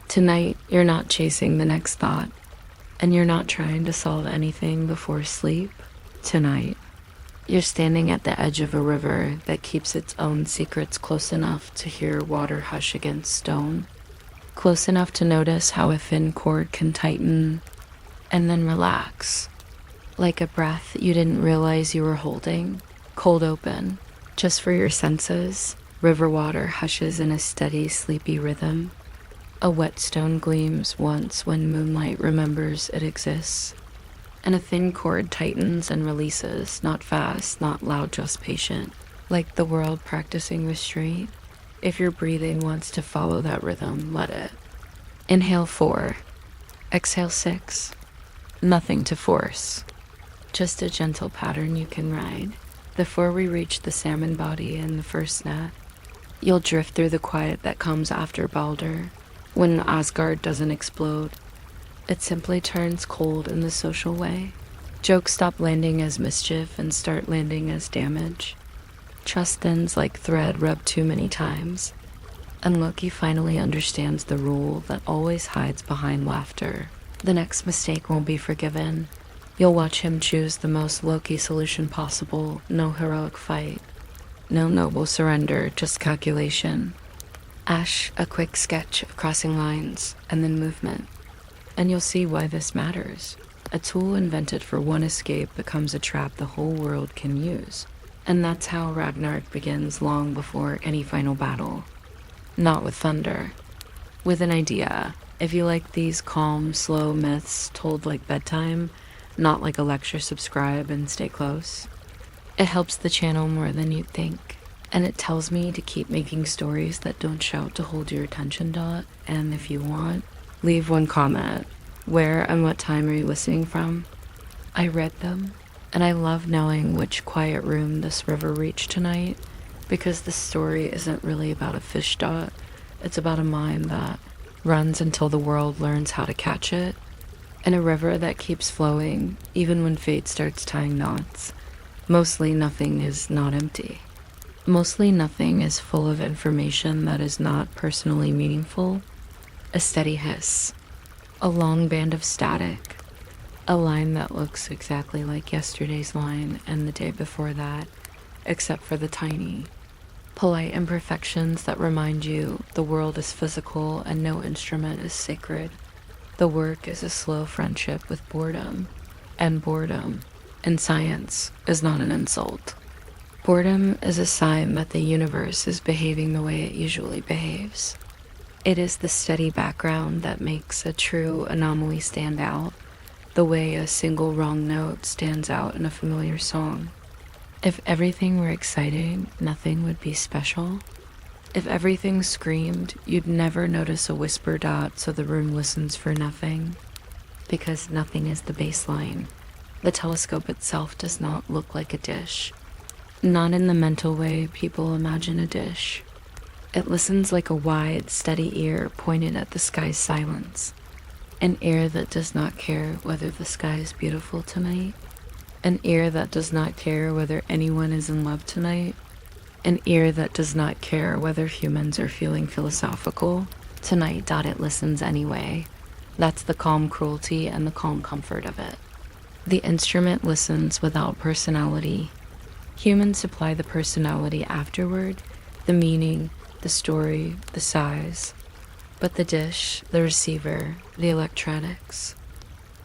Tonight, you're not chasing the next thought, and you're not trying to solve anything before sleep. Tonight, you're standing at the edge of a river that keeps its own secrets close enough to hear water hush against stone, close enough to notice how a thin cord can tighten and then relax, like a breath you didn't realize you were holding, cold open, just for your senses. River water hushes in a steady, sleepy rhythm. A whetstone gleams once when moonlight remembers it exists, and a thin cord tightens and releases, not fast, not loud, just patient, like the world practicing restraint. If your breathing wants to follow that rhythm, let it. Inhale 4, exhale 6. Nothing to force, just a gentle pattern you can ride. Before we reach the salmon body and the first net, you'll drift through the quiet that comes after Balder, when Asgard doesn't explode. It simply turns cold in the social way. Jokes stop landing as mischief and start landing as damage. Trust thins like thread rubbed too many times. And Loki finally understands the rule that always hides behind laughter. The next mistake won't be forgiven. You'll watch him choose the most Loki solution possible. No heroic fight. No noble surrender, just calculation. Ash, a quick sketch of crossing lines, and then movement. And you'll see why this matters. A tool invented for one escape becomes a trap the whole world can use. And that's how Ragnarok begins long before any final battle. Not with thunder. With an idea. If you like these calm, slow myths told like bedtime, not like a lecture, subscribe and stay close. It helps the channel more than you'd think. And it tells me to keep making stories that don't shout to hold your attention. And if you want, leave one comment. Where and what time are you listening from? I read them, and I love knowing which quiet room this river reached tonight, because the story isn't really about a fish. It's about a mind that runs until the world learns how to catch it, and a river that keeps flowing even when fate starts tying knots. Mostly nothing is not empty. Mostly nothing is full of information that is not personally meaningful. A steady hiss. A long band of static. A line that looks exactly like yesterday's line and the day before that, except for the tiny, polite imperfections that remind you the world is physical and no instrument is sacred. The work is a slow friendship with boredom, and boredom, in science, is not an insult. Boredom is a sign that the universe is behaving the way it usually behaves. It is the steady background that makes a true anomaly stand out, the way a single wrong note stands out in a familiar song. If everything were exciting, nothing would be special. If everything screamed, you'd never notice a whisper so the room listens for nothing. Because nothing is the baseline. The telescope itself does not look like a dish. Not in the mental way people imagine a dish. It listens like a wide, steady ear pointed at the sky's silence. An ear that does not care whether the sky is beautiful tonight. An ear that does not care whether anyone is in love tonight. An ear that does not care whether humans are feeling philosophical. Tonight, it listens anyway. That's the calm cruelty and the calm comfort of it. The instrument listens without personality. Humans supply the personality afterward, the meaning, the story, the size. But the dish, the receiver, the electronics,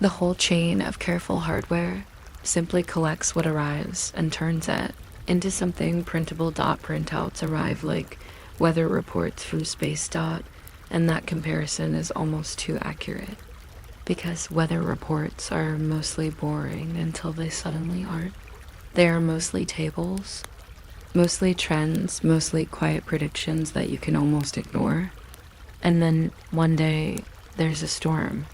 the whole chain of careful hardware simply collects what arrives and turns it into something printable. Printouts arrive like weather reports from space. And that comparison is almost too accurate. Because weather reports are mostly boring until they suddenly aren't. They are mostly tables, mostly trends, mostly quiet predictions that you can almost ignore. And then one day, there's a storm.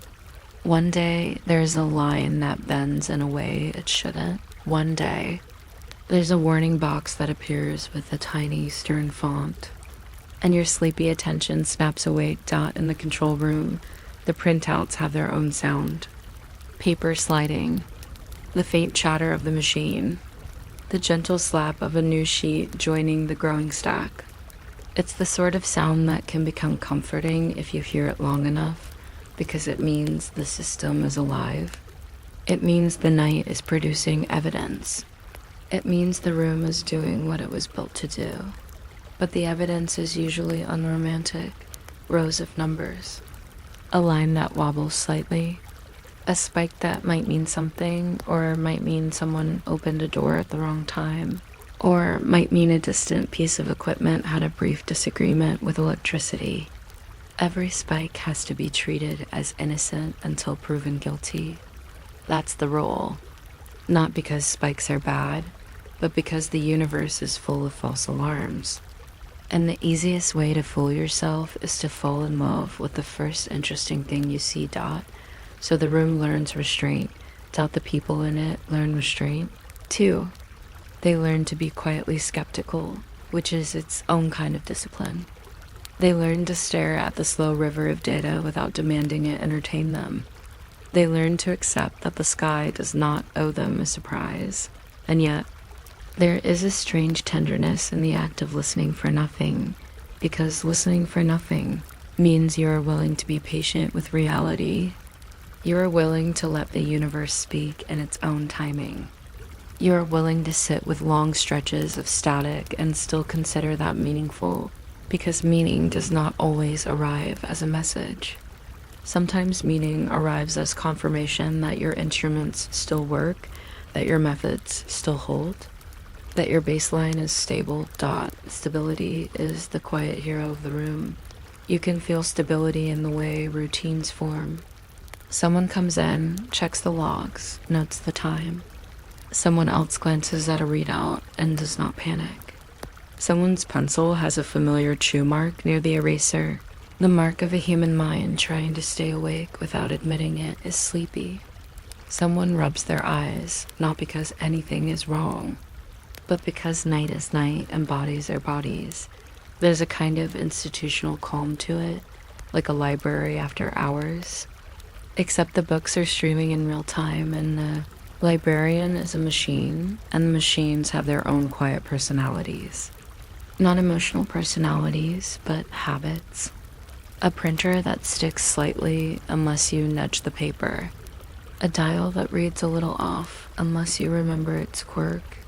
One day, there's a line that bends in a way it shouldn't. One day, there's a warning box that appears with a tiny, stern font. And your sleepy attention snaps awake. In the control room, the printouts have their own sound. Paper sliding, the faint chatter of the machine, the gentle slap of a new sheet joining the growing stack. It's the sort of sound that can become comforting if you hear it long enough, because it means the system is alive. It means the night is producing evidence. It means the room is doing what it was built to do. But the evidence is usually unromantic, rows of numbers, a line that wobbles slightly, a spike that might mean something, or might mean someone opened a door at the wrong time, or might mean a distant piece of equipment had a brief disagreement with electricity. Every spike has to be treated as innocent until proven guilty. That's the rule. Not because spikes are bad, but because the universe is full of false alarms. And the easiest way to fool yourself is to fall in love with the first interesting thing you see. So the room learns restraint. The people in it learn restraint. 2. They learn to be quietly skeptical, which is its own kind of discipline. They learn to stare at the slow river of data without demanding it entertain them. They learn to accept that the sky does not owe them a surprise. And yet, there is a strange tenderness in the act of listening for nothing, because listening for nothing means you are willing to be patient with reality. You are willing to let the universe speak in its own timing. You are willing to sit with long stretches of static and still consider that meaningful, because meaning does not always arrive as a message. Sometimes meaning arrives as confirmation that your instruments still work, that your methods still hold, that your baseline is stable. Stability is the quiet hero of the room. You can feel stability in the way routines form. Someone comes in, checks the logs, notes the time. Someone else glances at a readout and does not panic. Someone's pencil has a familiar chew mark near the eraser. The mark of a human mind trying to stay awake without admitting it is sleepy. Someone rubs their eyes, not because anything is wrong, but because night is night and bodies are bodies. There's a kind of institutional calm to it, like a library after hours. Except the books are streaming in real time, and the librarian is a machine, and the machines have their own quiet personalities. Not emotional personalities, but habits. A printer that sticks slightly unless you nudge the paper. A dial that reads a little off unless you remember its quirk.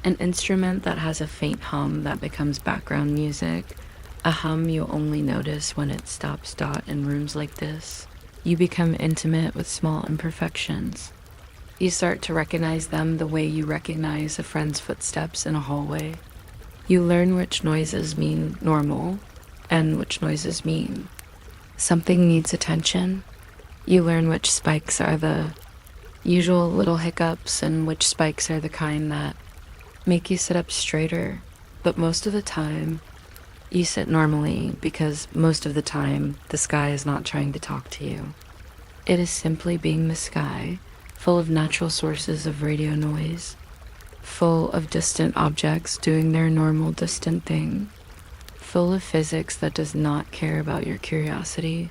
An instrument that has a faint hum that becomes background music. A hum you only notice when it stops. In rooms like this, you become intimate with small imperfections. You start to recognize them the way you recognize a friend's footsteps in a hallway. You learn which noises mean normal and which noises mean something needs attention. You learn which spikes are the usual little hiccups and which spikes are the kind that make you sit up straighter. But most of the time, you sit normally because most of the time, the sky is not trying to talk to you. It is simply being the sky, full of natural sources of radio noise, full of distant objects doing their normal distant thing, full of physics that does not care about your curiosity.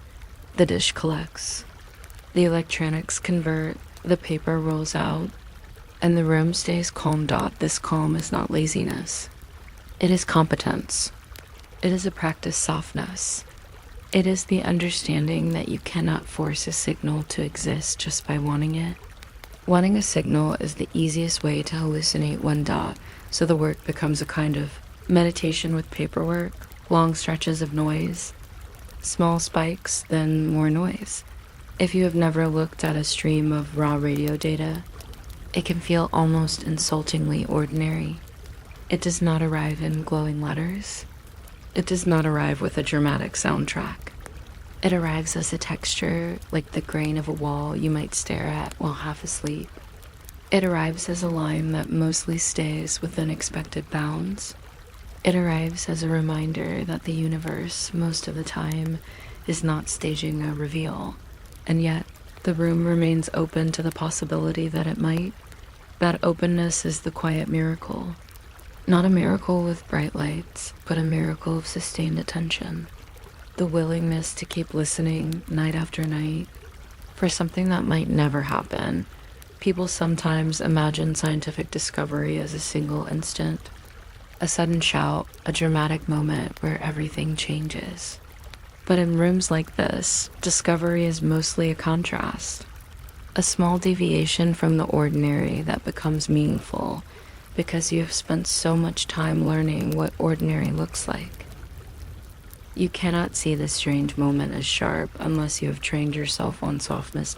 The dish collects, the electronics convert, the paper rolls out, and the room stays calm. This calm is not laziness. It is competence. It is a practice softness. It is the understanding that you cannot force a signal to exist just by wanting it. Wanting a signal is the easiest way to hallucinate one. So the work becomes a kind of meditation with paperwork, long stretches of noise, small spikes, then more noise. If you have never looked at a stream of raw radio data, it can feel almost insultingly ordinary. It does not arrive in glowing letters. It does not arrive with a dramatic soundtrack. It arrives as a texture, like the grain of a wall you might stare at while half asleep. It arrives as a line that mostly stays within expected bounds. It arrives as a reminder that the universe, most of the time, is not staging a reveal, and yet the room remains open to the possibility that it might. That openness is the quiet miracle. Not a miracle with bright lights, but a miracle of sustained attention. The willingness to keep listening night after night for something that might never happen. People sometimes imagine scientific discovery as a single instant. A sudden shout, a dramatic moment where everything changes. But in rooms like this, discovery is mostly a contrast. A small deviation from the ordinary that becomes meaningful because you have spent so much time learning what ordinary looks like. You cannot see this strange moment as sharp unless you have trained yourself on softness.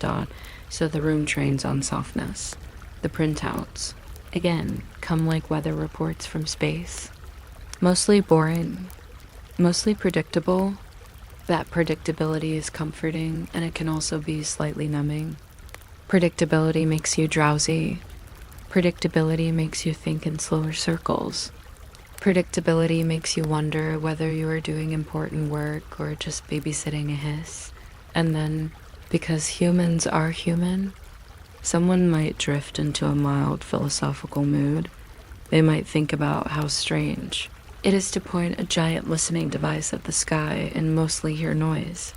So the room trains on softness. The printouts, again, come like weather reports from space. Mostly boring, mostly predictable. That predictability is comforting, and it can also be slightly numbing. Predictability makes you drowsy. Predictability makes you think in slower circles. Predictability makes you wonder whether you are doing important work or just babysitting a hiss. And then, because humans are human, someone might drift into a mild philosophical mood. They might think about how strange it is to point a giant listening device at the sky and mostly hear noise.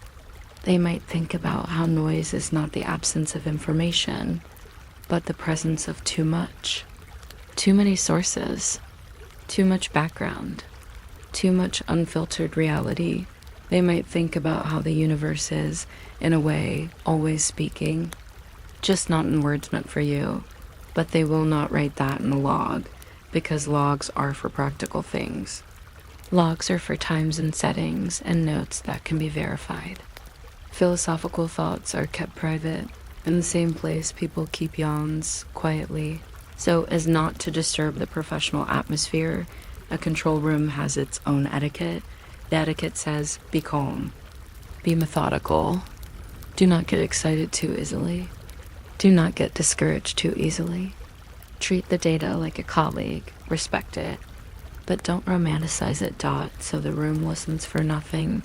They might think about how noise is not the absence of information, but the presence of too much. Too many sources, too much background, too much unfiltered reality. They might think about how the universe is, in a way, always speaking, just not in words meant for you. But they will not write that in a log, because logs are for practical things. Logs are for times and settings and notes that can be verified. Philosophical thoughts are kept private, in the same place people keep yawns quietly. So as not to disturb the professional atmosphere, a control room has its own etiquette. The etiquette says, be calm, be methodical, do not get excited too easily, do not get discouraged too easily. Treat the data like a colleague, respect it, but don't romanticize it. So the room listens for nothing.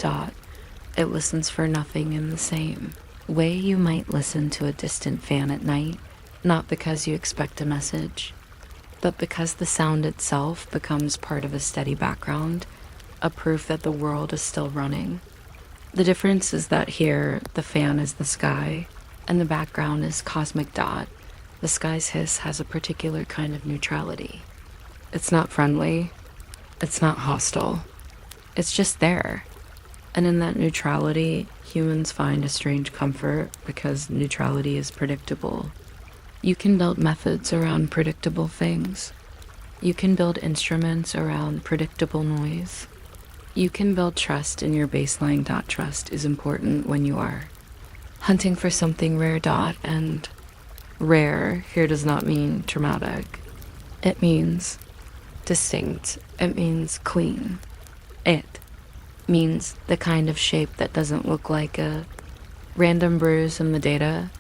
It listens for nothing in the same way you might listen to a distant fan at night, not because you expect a message, but because the sound itself becomes part of a steady background, a proof that the world is still running. The difference is that here, the fan is the sky, and the background is cosmic. The sky's hiss has a particular kind of neutrality. It's not friendly, it's not hostile, it's just there. And in that neutrality, humans find a strange comfort because neutrality is predictable. You can build methods around predictable things. You can build instruments around predictable noise. You can build trust in your baseline. Trust is important when you are hunting for something rare. And rare here does not mean traumatic. It means distinct. It means clean. It means the kind of shape that doesn't look like a random bruise in the data.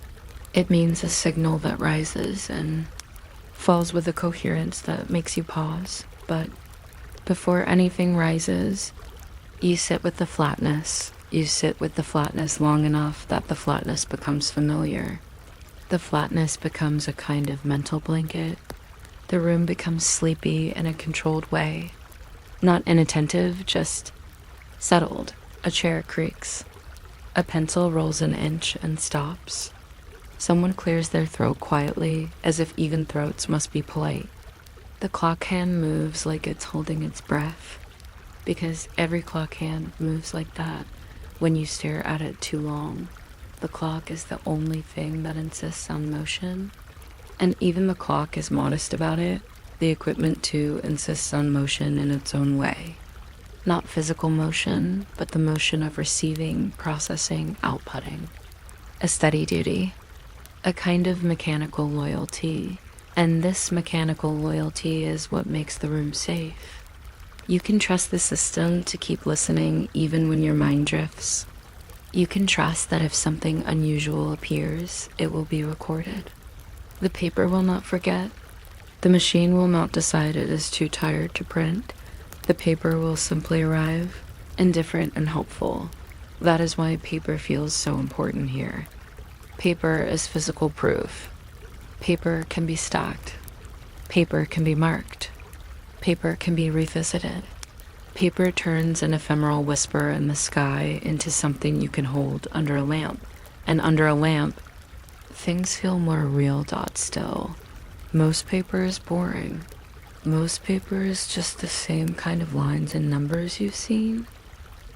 It means a signal that rises and falls with a coherence that makes you pause. But before anything rises, you sit with the flatness. You sit with the flatness long enough that the flatness becomes familiar. The flatness becomes a kind of mental blanket. The room becomes sleepy in a controlled way. Not inattentive, just settled. A chair creaks. A pencil rolls an inch and stops. Someone clears their throat quietly, as if even throats must be polite. The clock hand moves like it's holding its breath, because every clock hand moves like that when you stare at it too long. The clock is the only thing that insists on motion, and even the clock is modest about it. The equipment too insists on motion in its own way. Not physical motion, but the motion of receiving, processing, outputting. A steady duty, a kind of mechanical loyalty, and this mechanical loyalty is what makes the room safe. You can trust the system to keep listening even when your mind drifts. You can trust that if something unusual appears, it will be recorded. The paper will not forget. The machine will not decide it is too tired to print. The paper will simply arrive, indifferent and hopeful. That is why paper feels so important here. Paper is physical proof. Paper can be stacked. Paper can be marked. Paper can be revisited. Paper turns an ephemeral whisper in the sky into something you can hold under a lamp. And under a lamp, things feel more real. Still, most paper is boring. most paper is just the same kind of lines and numbers you've seen,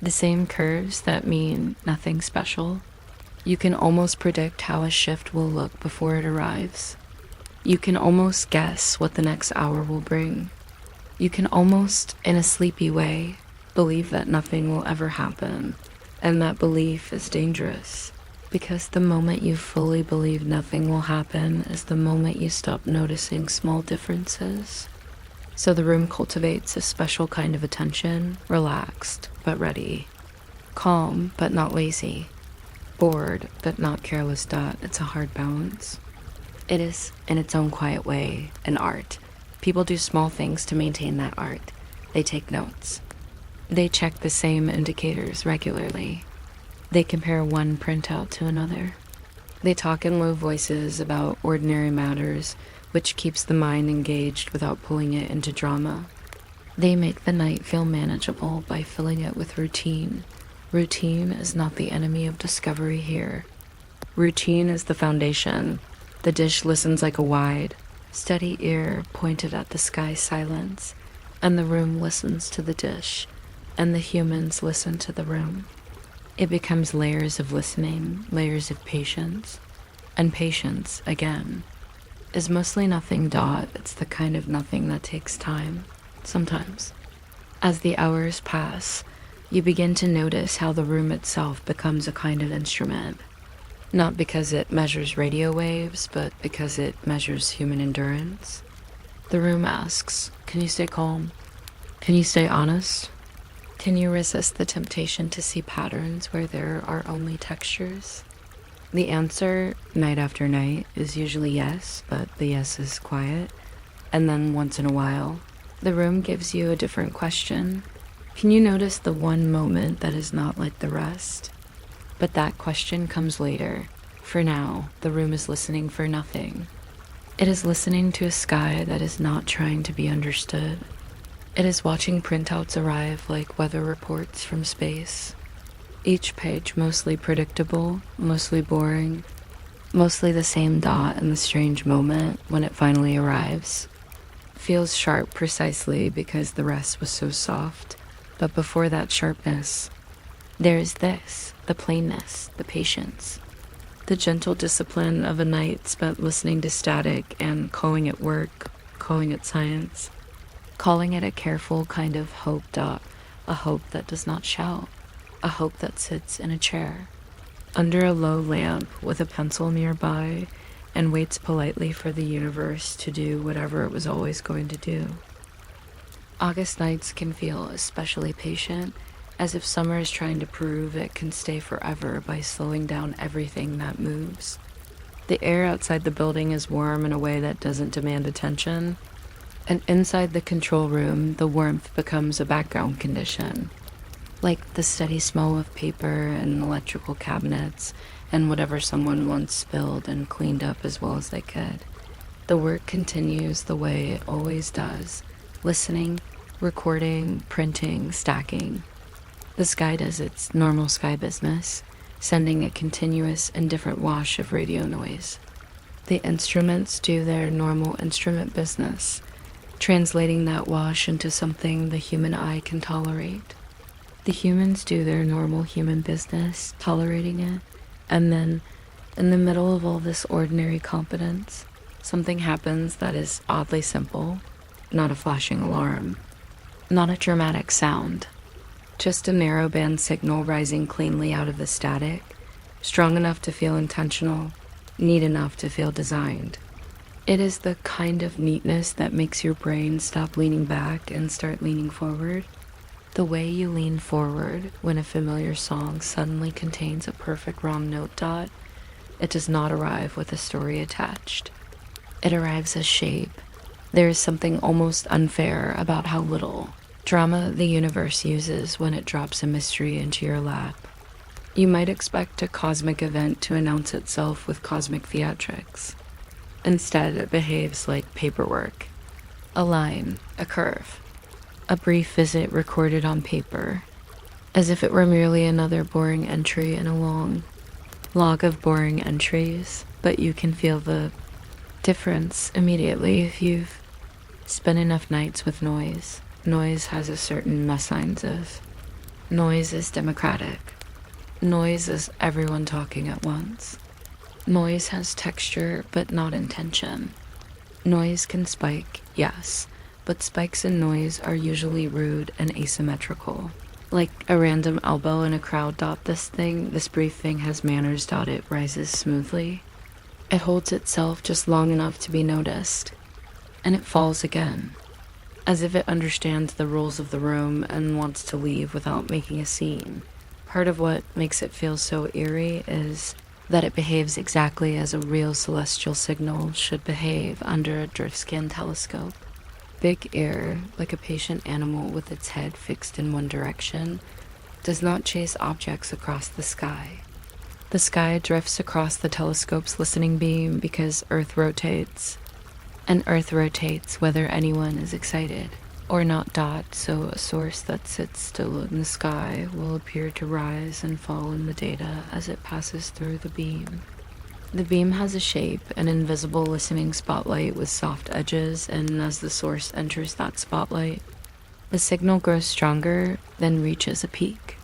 the same curves that mean nothing special. You can almost predict how a shift will look before it arrives. You can almost guess what the next hour will bring. You can almost, in a sleepy way, believe that nothing will ever happen, and that belief is dangerous, because the moment you fully believe nothing will happen is the moment you stop noticing small differences. So the room cultivates a special kind of attention, relaxed but ready, calm but not lazy, bored but not careless. It's a hard balance. It is, in its own quiet way, an art. People do small things to maintain that art. They take notes. They check the same indicators regularly. They compare one printout to another. They talk in low voices about ordinary matters, which keeps the mind engaged without pulling it into drama. They make the night feel manageable by filling it with routine. Routine is not the enemy of discovery here. Routine is the foundation. The dish listens like a wide, steady ear pointed at the sky silence, and the room listens to the dish, and the humans listen to the room. It becomes layers of listening, layers of patience, and patience, again, is mostly nothing. It's the kind of nothing that takes time, sometimes. As the hours pass, you begin to notice how the room itself becomes a kind of instrument. Not because it measures radio waves, but because it measures human endurance. The room asks, can you stay calm? Can you stay honest? Can you resist the temptation to see patterns where there are only textures? The answer, night after night, is usually yes, but the yes is quiet. And then once in a while, the room gives you a different question. Can you notice the one moment that is not like the rest? But that question comes later. For now, the room is listening for nothing. It is listening to a sky that is not trying to be understood. It is watching printouts arrive like weather reports from space. Each page mostly predictable, mostly boring, mostly the same dot in the strange moment when it finally arrives. Feels sharp precisely because the rest was so soft, but before that sharpness, there is this, the plainness, the patience, the gentle discipline of a night spent listening to static and calling it work, calling it science, calling it a careful kind of hope. A hope that does not shout. A hope that sits in a chair, under a low lamp with a pencil nearby, and waits politely for the universe to do whatever it was always going to do. August nights can feel especially patient, as if summer is trying to prove it can stay forever by slowing down everything that moves. The air outside the building is warm in a way that doesn't demand attention, and inside the control room, the warmth becomes a background condition. Like the steady smell of paper and electrical cabinets and whatever someone once spilled and cleaned up as well as they could. The work continues the way it always does, listening, recording, printing, stacking. The sky does its normal sky business, sending a continuous and different wash of radio noise. The instruments do their normal instrument business, translating that wash into something the human eye can tolerate. The humans do their normal human business, tolerating it, and then, in the middle of all this ordinary competence, something happens that is oddly simple, not a flashing alarm, not a dramatic sound, just a narrowband signal rising cleanly out of the static, strong enough to feel intentional, neat enough to feel designed. It is the kind of neatness that makes your brain stop leaning back and start leaning forward. The way you lean forward when a familiar song suddenly contains a perfect wrong note. It does not arrive with a story attached. It arrives as shape. There is something almost unfair about how little drama the universe uses when it drops a mystery into your lap. You might expect a cosmic event to announce itself with cosmic theatrics. Instead, it behaves like paperwork. A line, a curve, a brief visit recorded on paper, as if it were merely another boring entry in a long log of boring entries, but you can feel the difference immediately if you've Spend enough nights with noise. Noise has a certain signs of. Noise is democratic. Noise is everyone talking at once. Noise has texture, but not intention. Noise can spike, yes, but spikes in noise are usually rude and asymmetrical. Like a random elbow in a crowd. This brief thing has manners. It rises smoothly. It holds itself just long enough to be noticed, and it falls again, as if it understands the rules of the room and wants to leave without making a scene. Part of what makes it feel so eerie is that it behaves exactly as a real celestial signal should behave under a drift scan telescope. Big ear, like a patient animal with its head fixed in one direction, does not chase objects across the sky. The sky drifts across the telescope's listening beam because Earth rotates, and Earth rotates whether anyone is excited or not. So a source that sits still in the sky will appear to rise and fall in the data as it passes through the beam. The beam has a shape, an invisible listening spotlight with soft edges, and as the source enters that spotlight, the signal grows stronger, then reaches a peak,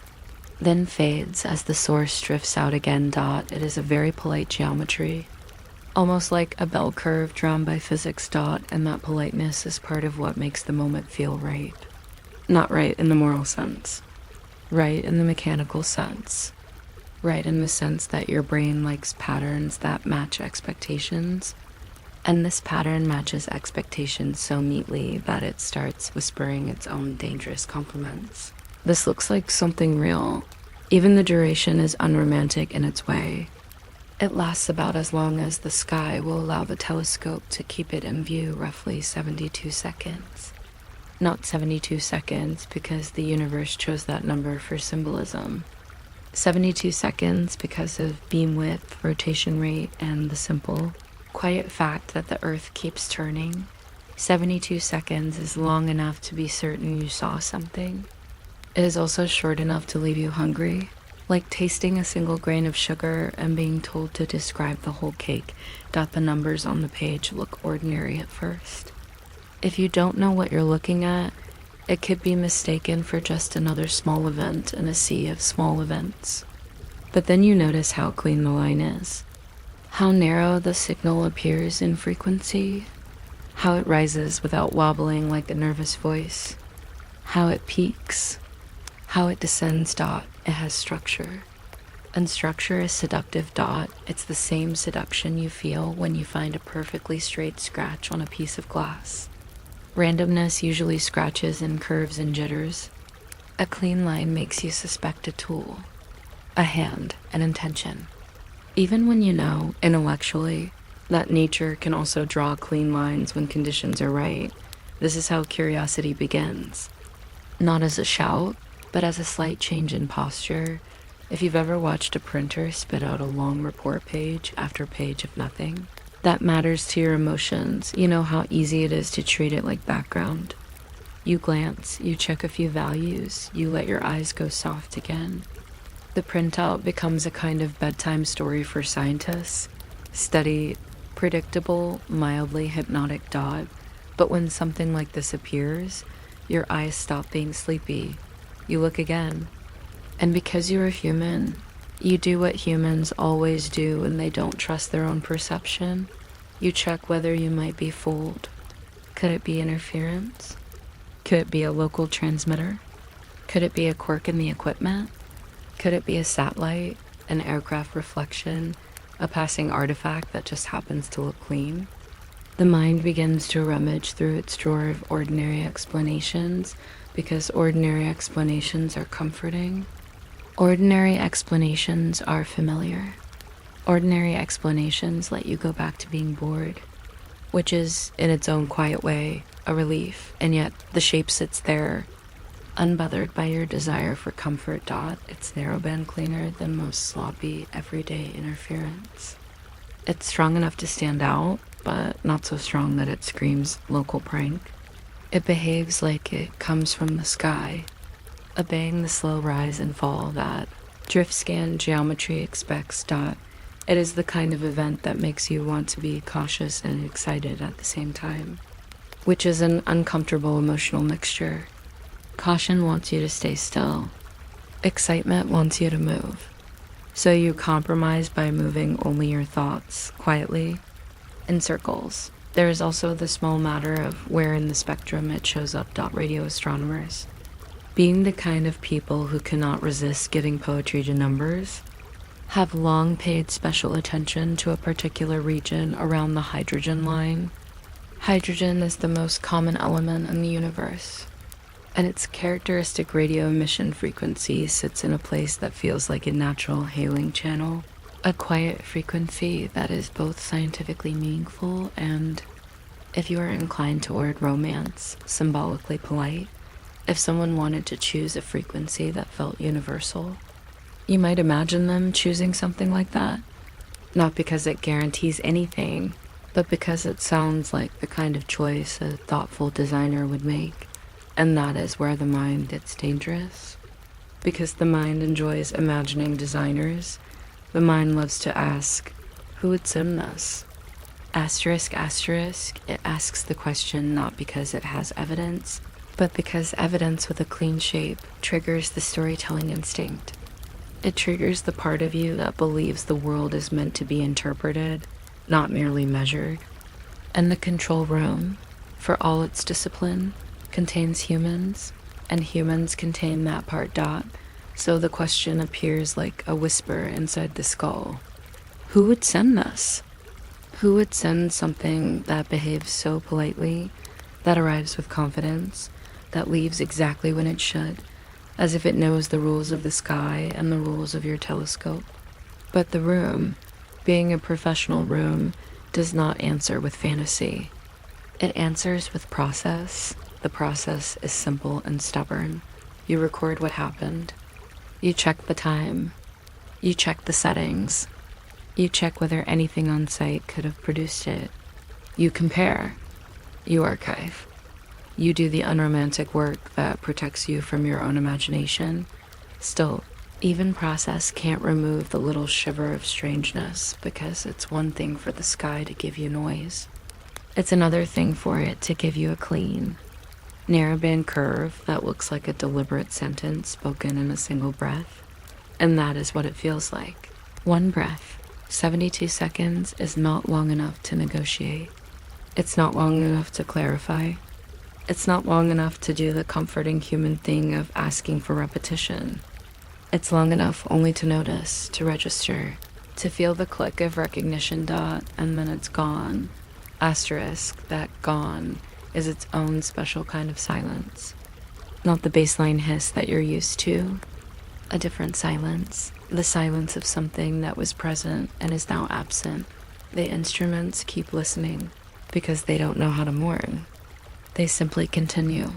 then fades as the source drifts out again. It is a very polite geometry, almost like a bell curve drawn by physics. And that politeness is part of what makes the moment feel right. Not right in the moral sense, right in the mechanical sense. Right in the sense that your brain likes patterns that match expectations, and this pattern matches expectations so neatly that it starts whispering its own dangerous compliments. This looks like something real. Even the duration is unromantic in its way. It lasts about as long as the sky will allow the telescope to keep it in view, roughly 72 seconds. Not 72 seconds because the universe chose that number for symbolism. 72 seconds because of beam width, rotation rate, and the simple, quiet fact that the Earth keeps turning. 72 seconds is long enough to be certain you saw something. It is also short enough to leave you hungry, like tasting a single grain of sugar and being told to describe the whole cake. The numbers on the page look ordinary at first. If you don't know what you're looking at, it could be mistaken for just another small event in a sea of small events. But then you notice how clean the line is, how narrow the signal appears in frequency, how it rises without wobbling like a nervous voice, how it peaks, how it descends. It has structure, and structure is seductive. It's the same seduction you feel when you find a perfectly straight scratch on a piece of glass. Randomness usually scratches and curves and jitters. A clean line makes you suspect a tool, a hand, an intention. Even when you know, intellectually, that nature can also draw clean lines when conditions are right, this is how curiosity begins. Not as a shout, but as a slight change in posture. If you've ever watched a printer spit out a long report page after page of nothing, that matters to your emotions. You know how easy it is to treat it like background. You glance, you check a few values, you let your eyes go soft again. The printout becomes a kind of bedtime story for scientists. Steady, predictable, mildly hypnotic. But when something like this appears, your eyes stop being sleepy. You look again. And because you're a human, you do what humans always do when they don't trust their own perception. You check whether you might be fooled. Could it be interference? Could it be a local transmitter? Could it be a quirk in the equipment? Could it be a satellite, an aircraft reflection, a passing artifact that just happens to look clean? The mind begins to rummage through its drawer of ordinary explanations because ordinary explanations are comforting. Ordinary explanations are familiar. Ordinary explanations let you go back to being bored, which is, in its own quiet way, a relief, and yet the shape sits there, unbothered by your desire for comfort. It's narrowband cleaner than most sloppy, everyday interference. It's strong enough to stand out, but not so strong that it screams local prank. It behaves like it comes from the sky, obeying the slow rise and fall that drift scan geometry expects. It is the kind of event that makes you want to be cautious and excited at the same time. which is an uncomfortable emotional mixture. Caution wants you to stay still. Excitement wants you to move. So you compromise by moving only your thoughts, quietly, in circles. There is also the small matter of where in the spectrum it shows up. Radio astronomers. Being the kind of people who cannot resist giving poetry to numbers, have long paid special attention to a particular region around the hydrogen line. Hydrogen is the most common element in the universe, and its characteristic radio emission frequency sits in a place that feels like a natural hailing channel, a quiet frequency that is both scientifically meaningful and, if you are inclined toward romance, symbolically polite. If someone wanted to choose a frequency that felt universal, you might imagine them choosing something like that. Not because it guarantees anything, but because it sounds like the kind of choice a thoughtful designer would make. And that is where the mind gets dangerous. Because the mind enjoys imagining designers, the mind loves to ask, who would sim this? Asterisk, asterisk, it asks the question not because it has evidence, but because evidence with a clean shape triggers the storytelling instinct. It triggers the part of you that believes the world is meant to be interpreted, not merely measured. And the control room, for all its discipline, contains humans, and humans contain that part. So the question appears like a whisper inside the skull. Who would send this? Who would send something that behaves so politely, that arrives with confidence, that leaves exactly when it should, as if it knows the rules of the sky and the rules of your telescope? But the room, being a professional room, does not answer with fantasy. It answers with process. The process is simple and stubborn. You record what happened. You check the time. You check the settings. You check whether anything on site could have produced it. You compare. You archive. You do the unromantic work that protects you from your own imagination. Still, even process can't remove the little shiver of strangeness, because it's one thing for the sky to give you noise. It's another thing for it to give you a clean, narrowband curve that looks like a deliberate sentence spoken in a single breath. And that is what it feels like. One breath, 72 seconds, is not long enough to negotiate. It's not long enough to clarify. It's not long enough to do the comforting human thing of asking for repetition. It's long enough only to notice, to register, to feel the click of recognition. And then it's gone. Asterisk, that gone is its own special kind of silence. Not the baseline hiss that you're used to. A different silence. The silence of something that was present and is now absent. The instruments keep listening because they don't know how to mourn. They simply continue.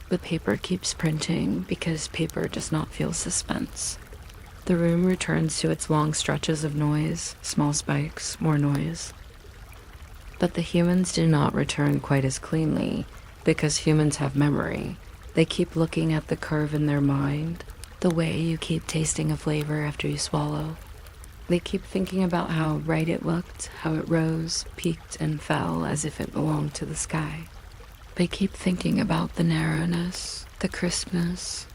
The paper keeps printing because paper does not feel suspense. The room returns to its long stretches of noise, small spikes, more noise. But the humans do not return quite as cleanly because humans have memory. They keep looking at the curve in their mind, the way you keep tasting a flavor after you swallow. They keep thinking about how right it looked, how it rose, peaked, and fell as if it belonged to the sky. They keep thinking about the narrowness, the crispness,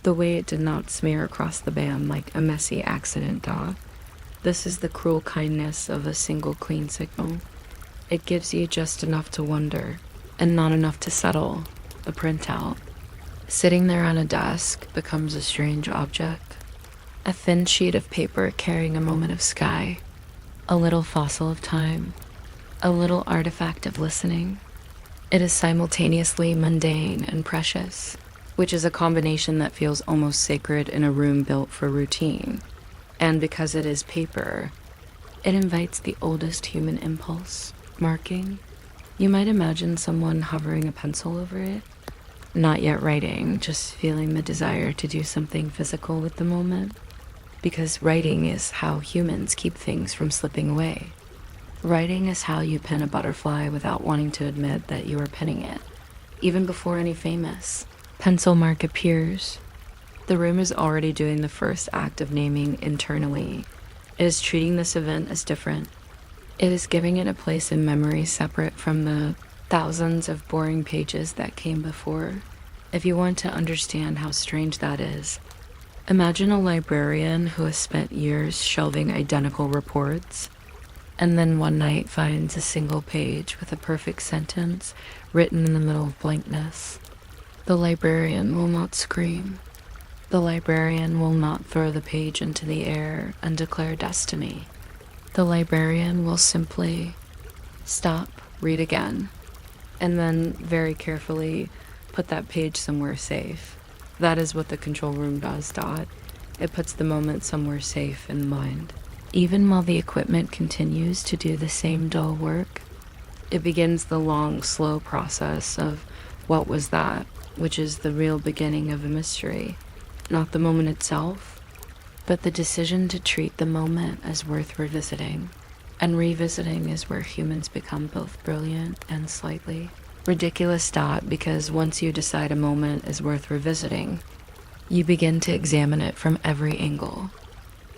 the way it did not smear across the band like a messy accident. This is the cruel kindness of a single clean signal. It gives you just enough to wonder, and not enough to settle, a printout. Sitting there on a desk becomes a strange object. A thin sheet of paper carrying a moment of sky, a little fossil of time, a little artifact of listening. It is simultaneously mundane and precious, which is a combination that feels almost sacred in a room built for routine. And because it is paper, it invites the oldest human impulse, marking. You might imagine someone hovering a pencil over it, not yet writing, just feeling the desire to do something physical with the moment. Because writing is how humans keep things from slipping away. Writing is how you pin a butterfly without wanting to admit that you are pinning it, even before any famous pencil mark appears. The room is already doing the first act of naming internally. It is treating this event as different. It is giving it a place in memory separate from the thousands of boring pages that came before. If you want to understand how strange that is, imagine a librarian who has spent years shelving identical reports, and then one night finds a single page with a perfect sentence written in the middle of blankness. The librarian will not scream. The librarian will not throw the page into the air and declare destiny. The librarian will simply stop, read again, and then very carefully put that page somewhere safe. That is what the control room does, Dot. It puts the moment somewhere safe in mind. Even while the equipment continues to do the same dull work, it begins the long, slow process of what was that, which is the real beginning of a mystery. Not the moment itself, but the decision to treat the moment as worth revisiting. And revisiting is where humans become both brilliant and slightly ridiculous, Dot, because once you decide a moment is worth revisiting, you begin to examine it from every angle.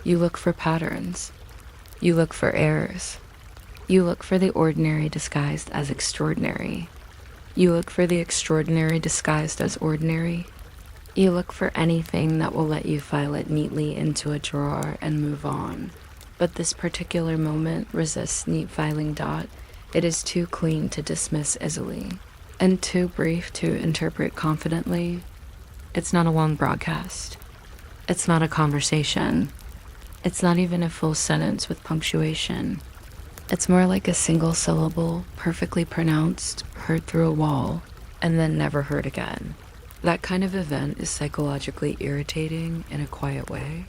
You look for patterns. You look for errors. You look for the ordinary disguised as extraordinary. You look for the extraordinary disguised as ordinary. You look for anything that will let you file it neatly into a drawer and move on. But this particular moment resists neat filing, Dot. It is too clean to dismiss easily, and too brief to interpret confidently. It's not a long broadcast. It's not a conversation. It's not even a full sentence with punctuation. It's more like a single syllable, perfectly pronounced, heard through a wall, and then never heard again. That kind of event is psychologically irritating in a quiet way.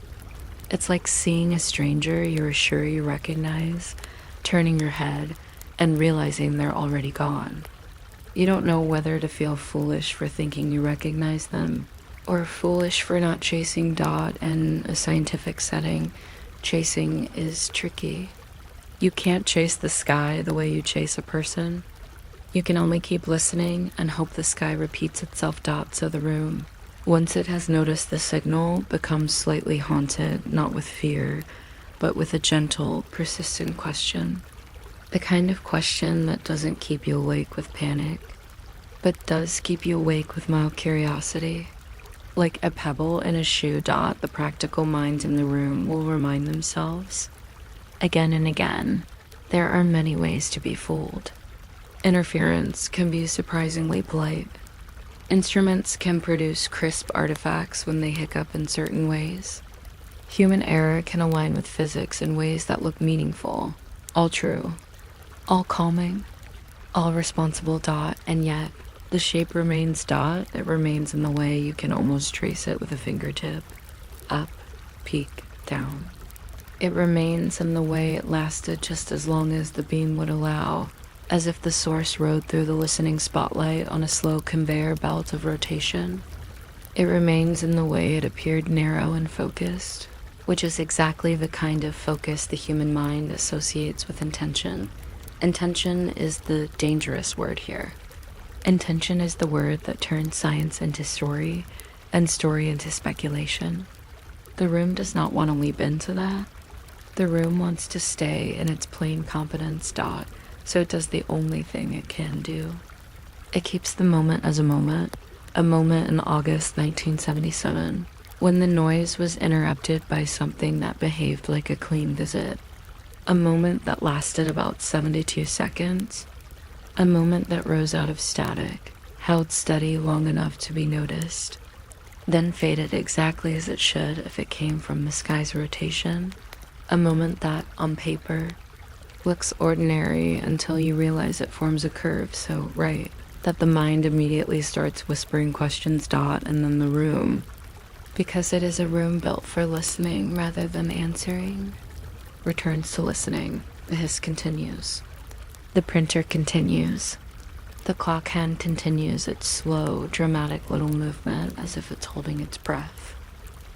It's like seeing a stranger you're sure you recognize, turning your head, and realizing they're already gone. You don't know whether to feel foolish for thinking you recognize them, or foolish for not chasing Dot in a scientific setting. Chasing is tricky. You can't chase the sky the way you chase a person. You can only keep listening and hope the sky repeats itself, Dot, so the room, once it has noticed the signal, becomes slightly haunted, not with fear, but with a gentle, persistent question. The kind of question that doesn't keep you awake with panic, but does keep you awake with mild curiosity. Like a pebble in a shoe, Dot, the practical minds in the room will remind themselves, again and again, there are many ways to be fooled. Interference can be surprisingly polite. Instruments can produce crisp artifacts when they hiccup in certain ways. Human error can align with physics in ways that look meaningful, all true, all calming, all responsible, Dot, and yet the shape remains, Dot. It remains in the way you can almost trace it with a fingertip. Up, peak, down. It remains in the way it lasted just as long as the beam would allow, as if the source rode through the listening spotlight on a slow conveyor belt of rotation. It remains in the way it appeared narrow and focused, which is exactly the kind of focus the human mind associates with intention. Intention is the dangerous word here. Intention is the word that turns science into story, and story into speculation. The room does not want to leap into that. The room wants to stay in its plain competence, Dot, so it does the only thing it can do. It keeps the moment as a moment in August 1977, when the noise was interrupted by something that behaved like a clean visit. A moment that lasted about 72 seconds. A moment that rose out of static, held steady long enough to be noticed, then faded exactly as it should if it came from the sky's rotation. A moment that, on paper, looks ordinary until you realize it forms a curve so right that the mind immediately starts whispering questions, Dot, and then the room, because it is a room built for listening rather than answering, returns to listening. The hiss continues. The printer continues. The clock hand continues its slow, dramatic little movement as if it's holding its breath.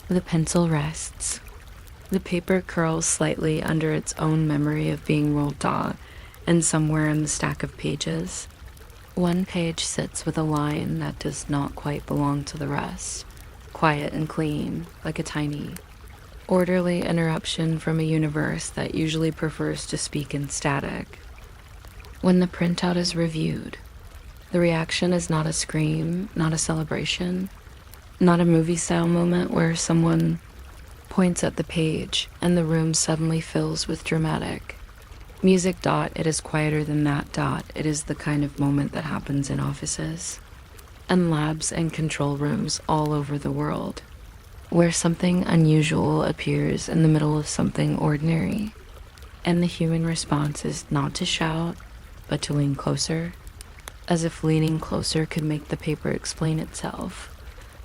The pencil rests. The paper curls slightly under its own memory of being rolled, Dot, and somewhere in the stack of pages, one page sits with a line that does not quite belong to the rest, quiet and clean, like a tiny, orderly interruption from a universe that usually prefers to speak in static. When the printout is reviewed, The reaction is not a scream, not a celebration, not a movie-style moment where someone points at the page and the room suddenly fills with dramatic music. It is quieter than that. It is the kind of moment that happens in offices and labs and control rooms all over the world, where something unusual appears in the middle of something ordinary, and the human response is not to shout, but to lean closer, as if leaning closer could make the paper explain itself.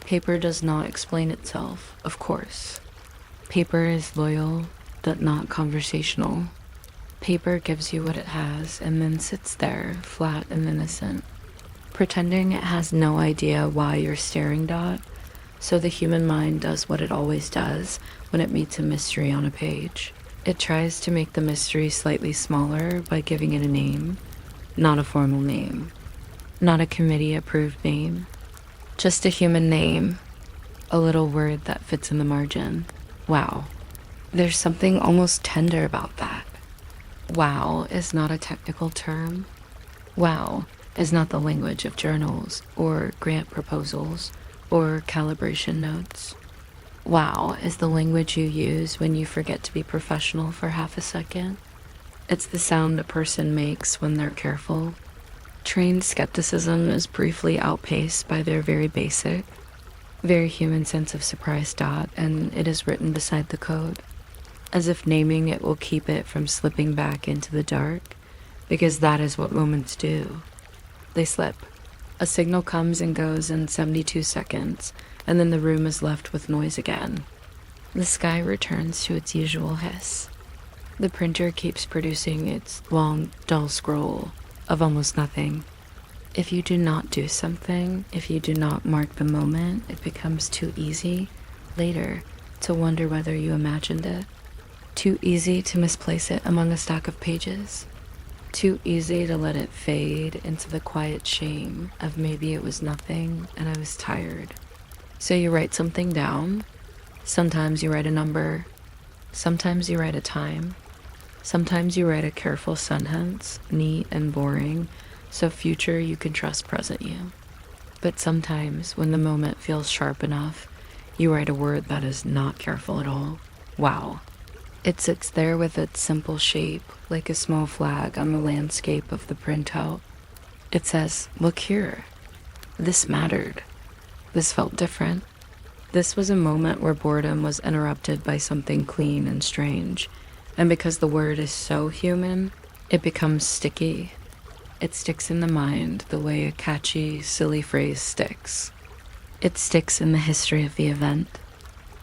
Paper does not explain itself, of course. Paper is loyal, but not conversational. Paper gives you what it has and then sits there, flat and innocent, pretending it has no idea why you're staring. So the human mind does what it always does when it meets a mystery on a page. It tries to make the mystery slightly smaller by giving it a name, not a formal name, not a committee-approved name, just a human name, a little word that fits in the margin. Wow. There's something almost tender about that. Wow is not a technical term. Wow is not the language of journals or grant proposals or calibration notes. Wow is the language you use when you forget to be professional for half a second. It's the sound a person makes when they're careful. Trained skepticism is briefly outpaced by their very basic, very human sense of surprise. And it is written beside the code, as if naming it will keep it from slipping back into the dark, because that is what moments do. They slip. A signal comes and goes in 72 seconds, and then the room is left with noise again. The sky returns to its usual hiss. The printer keeps producing its long, dull scroll of almost nothing. If you do not do something, if you do not mark the moment, it becomes too easy later to wonder whether you imagined it. Too easy to misplace it among a stack of pages. Too easy to let it fade into the quiet shame of maybe it was nothing and I was tired. So you write something down. Sometimes you write a number. Sometimes you write a time. Sometimes you write a careful sentence, neat and boring, so future you can trust present you. But sometimes, when the moment feels sharp enough, you write a word that is not careful at all. Wow. It sits there with its simple shape, like a small flag on the landscape of the printout. It says, look here. This mattered. This felt different. This was a moment where boredom was interrupted by something clean and strange. And because the word is so human, it becomes sticky. It sticks in the mind the way a catchy, silly phrase sticks. It sticks in the history of the event.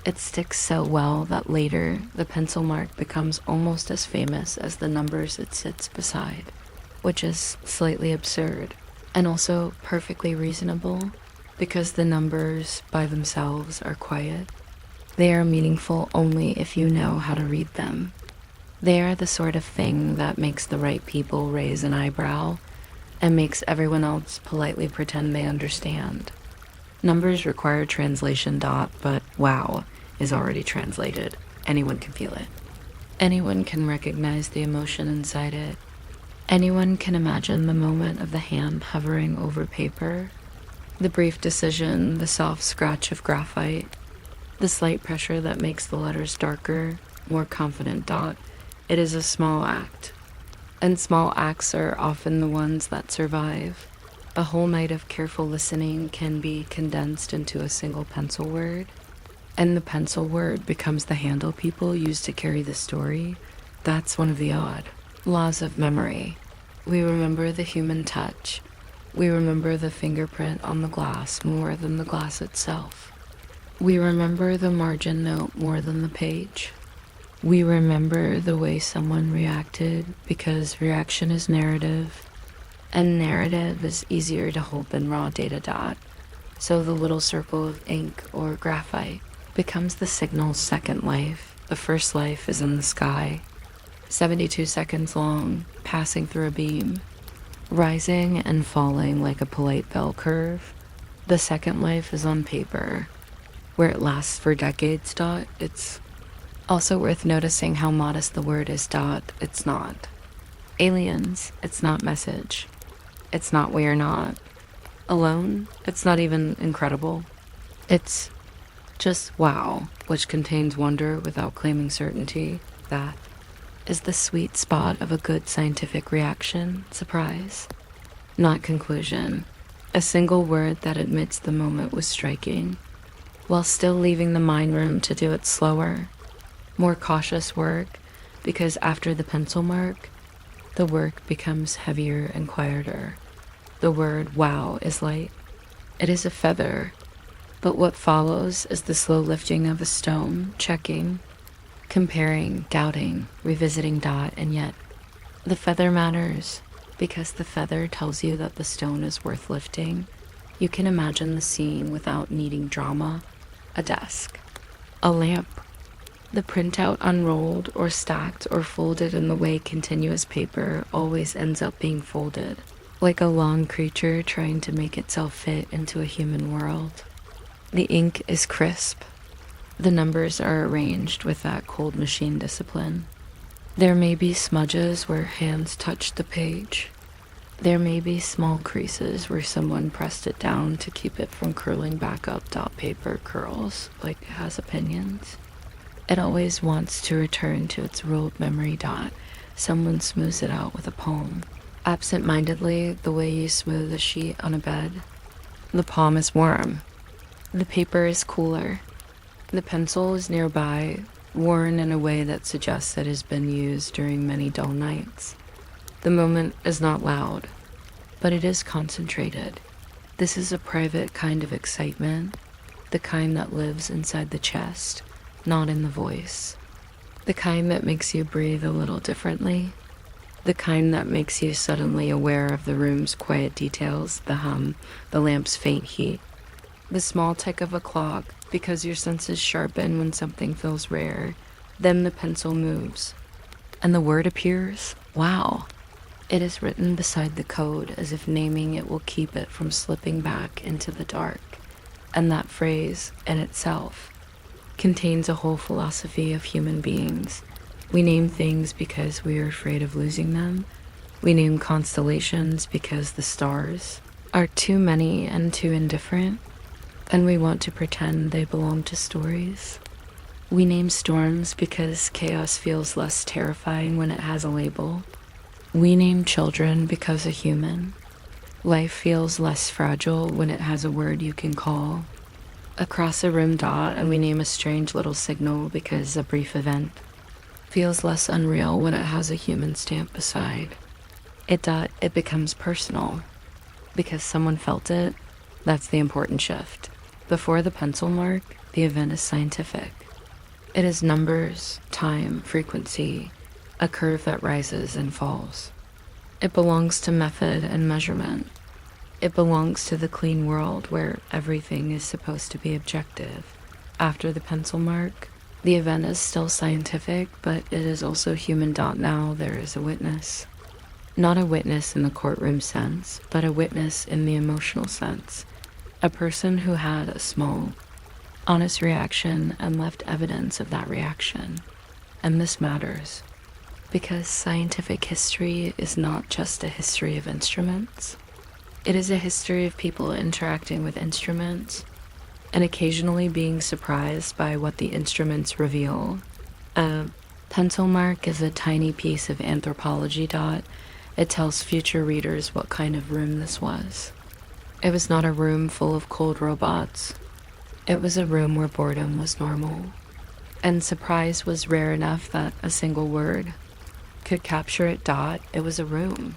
It sticks so well that later the pencil mark becomes almost as famous as the numbers it sits beside, which is slightly absurd and also perfectly reasonable because the numbers by themselves are quiet. They are meaningful only if you know how to read them. They are the sort of thing that makes the right people raise an eyebrow and makes everyone else politely pretend they understand. Numbers require translation. But wow is already translated. Anyone can feel it. Anyone can recognize the emotion inside it. Anyone can imagine the moment of the hand hovering over paper, the brief decision, the soft scratch of graphite, the slight pressure that makes the letters darker, more confident. It is a small act, and small acts are often the ones that survive. A whole night of careful listening can be condensed into a single pencil word, and the pencil word becomes the handle people use to carry the story. That's one of the odd laws of memory. We remember the human touch. We remember the fingerprint on the glass more than the glass itself. We remember the margin note more than the page. We remember the way someone reacted because reaction is narrative, and narrative is easier to hold than raw data. So the little circle of ink or graphite becomes the signal's second life. The first life is in the sky, 72 seconds long, passing through a beam, rising and falling like a polite bell curve. The second life is on paper, where it lasts for decades. It's also worth noticing how modest the word is. It's not aliens. It's not message. It's not we are not. Alone, it's not even incredible. It's just wow, which contains wonder without claiming certainty. That is the sweet spot of a good scientific reaction, surprise, not conclusion. A single word that admits the moment was striking, while still leaving the mind room to do its slower, more cautious work, because after the pencil mark, the work becomes heavier and quieter. The word wow is light. It is a feather, but what follows is the slow lifting of a stone, checking, comparing, doubting, revisiting dot, and yet the feather matters because the feather tells you that the stone is worth lifting. You can imagine the scene without needing drama. A desk, a lamp, the printout unrolled or stacked or folded in the way continuous paper always ends up being folded, like a long creature trying to make itself fit into a human world. The ink is crisp. The numbers are arranged with that cold machine discipline. There may be smudges where hands touched the page. There may be small creases where someone pressed it down to keep it from curling back up. Paper curls like it has opinions. It always wants to return to its rolled memory. Someone smooths it out with a palm, absent-mindedly, the way you smooth a sheet on a bed. The palm is warm. The paper is cooler. The pencil is nearby, worn in a way that suggests it has been used during many dull nights. The moment is not loud, but it is concentrated. This is a private kind of excitement, the kind that lives inside the chest, not in the voice. The kind that makes you breathe a little differently. The kind that makes you suddenly aware of the room's quiet details, the hum, the lamp's faint heat, the small tick of a clock, because your senses sharpen when something feels rare. Then the pencil moves, and the word appears. Wow. It is written beside the code as if naming it will keep it from slipping back into the dark. And that phrase, in itself, contains a whole philosophy of human beings. We name things because we are afraid of losing them. We name constellations because the stars are too many and too indifferent, and we want to pretend they belong to stories. We name storms because chaos feels less terrifying when it has a label. We name children because a human. Life feels less fragile when it has a word you can call. Across a room and we name a strange little signal because a brief event feels less unreal when it has a human stamp beside. It becomes personal because someone felt it. That's the important shift. Before the pencil mark, the event is scientific. It is numbers, time, frequency, a curve that rises and falls. It belongs to method and measurement. It belongs to the clean world where everything is supposed to be objective. After the pencil mark, the event is still scientific, but it is also human. Now there is a witness. Not a witness in the courtroom sense, but a witness in the emotional sense. A person who had a small, honest reaction and left evidence of that reaction. And this matters, because scientific history is not just a history of instruments. It is a history of people interacting with instruments and occasionally being surprised by what the instruments reveal. A pencil mark is a tiny piece of anthropology. It tells future readers what kind of room this was. It was not a room full of cold robots. It was a room where boredom was normal, and surprise was rare enough that a single word could capture it. It was a room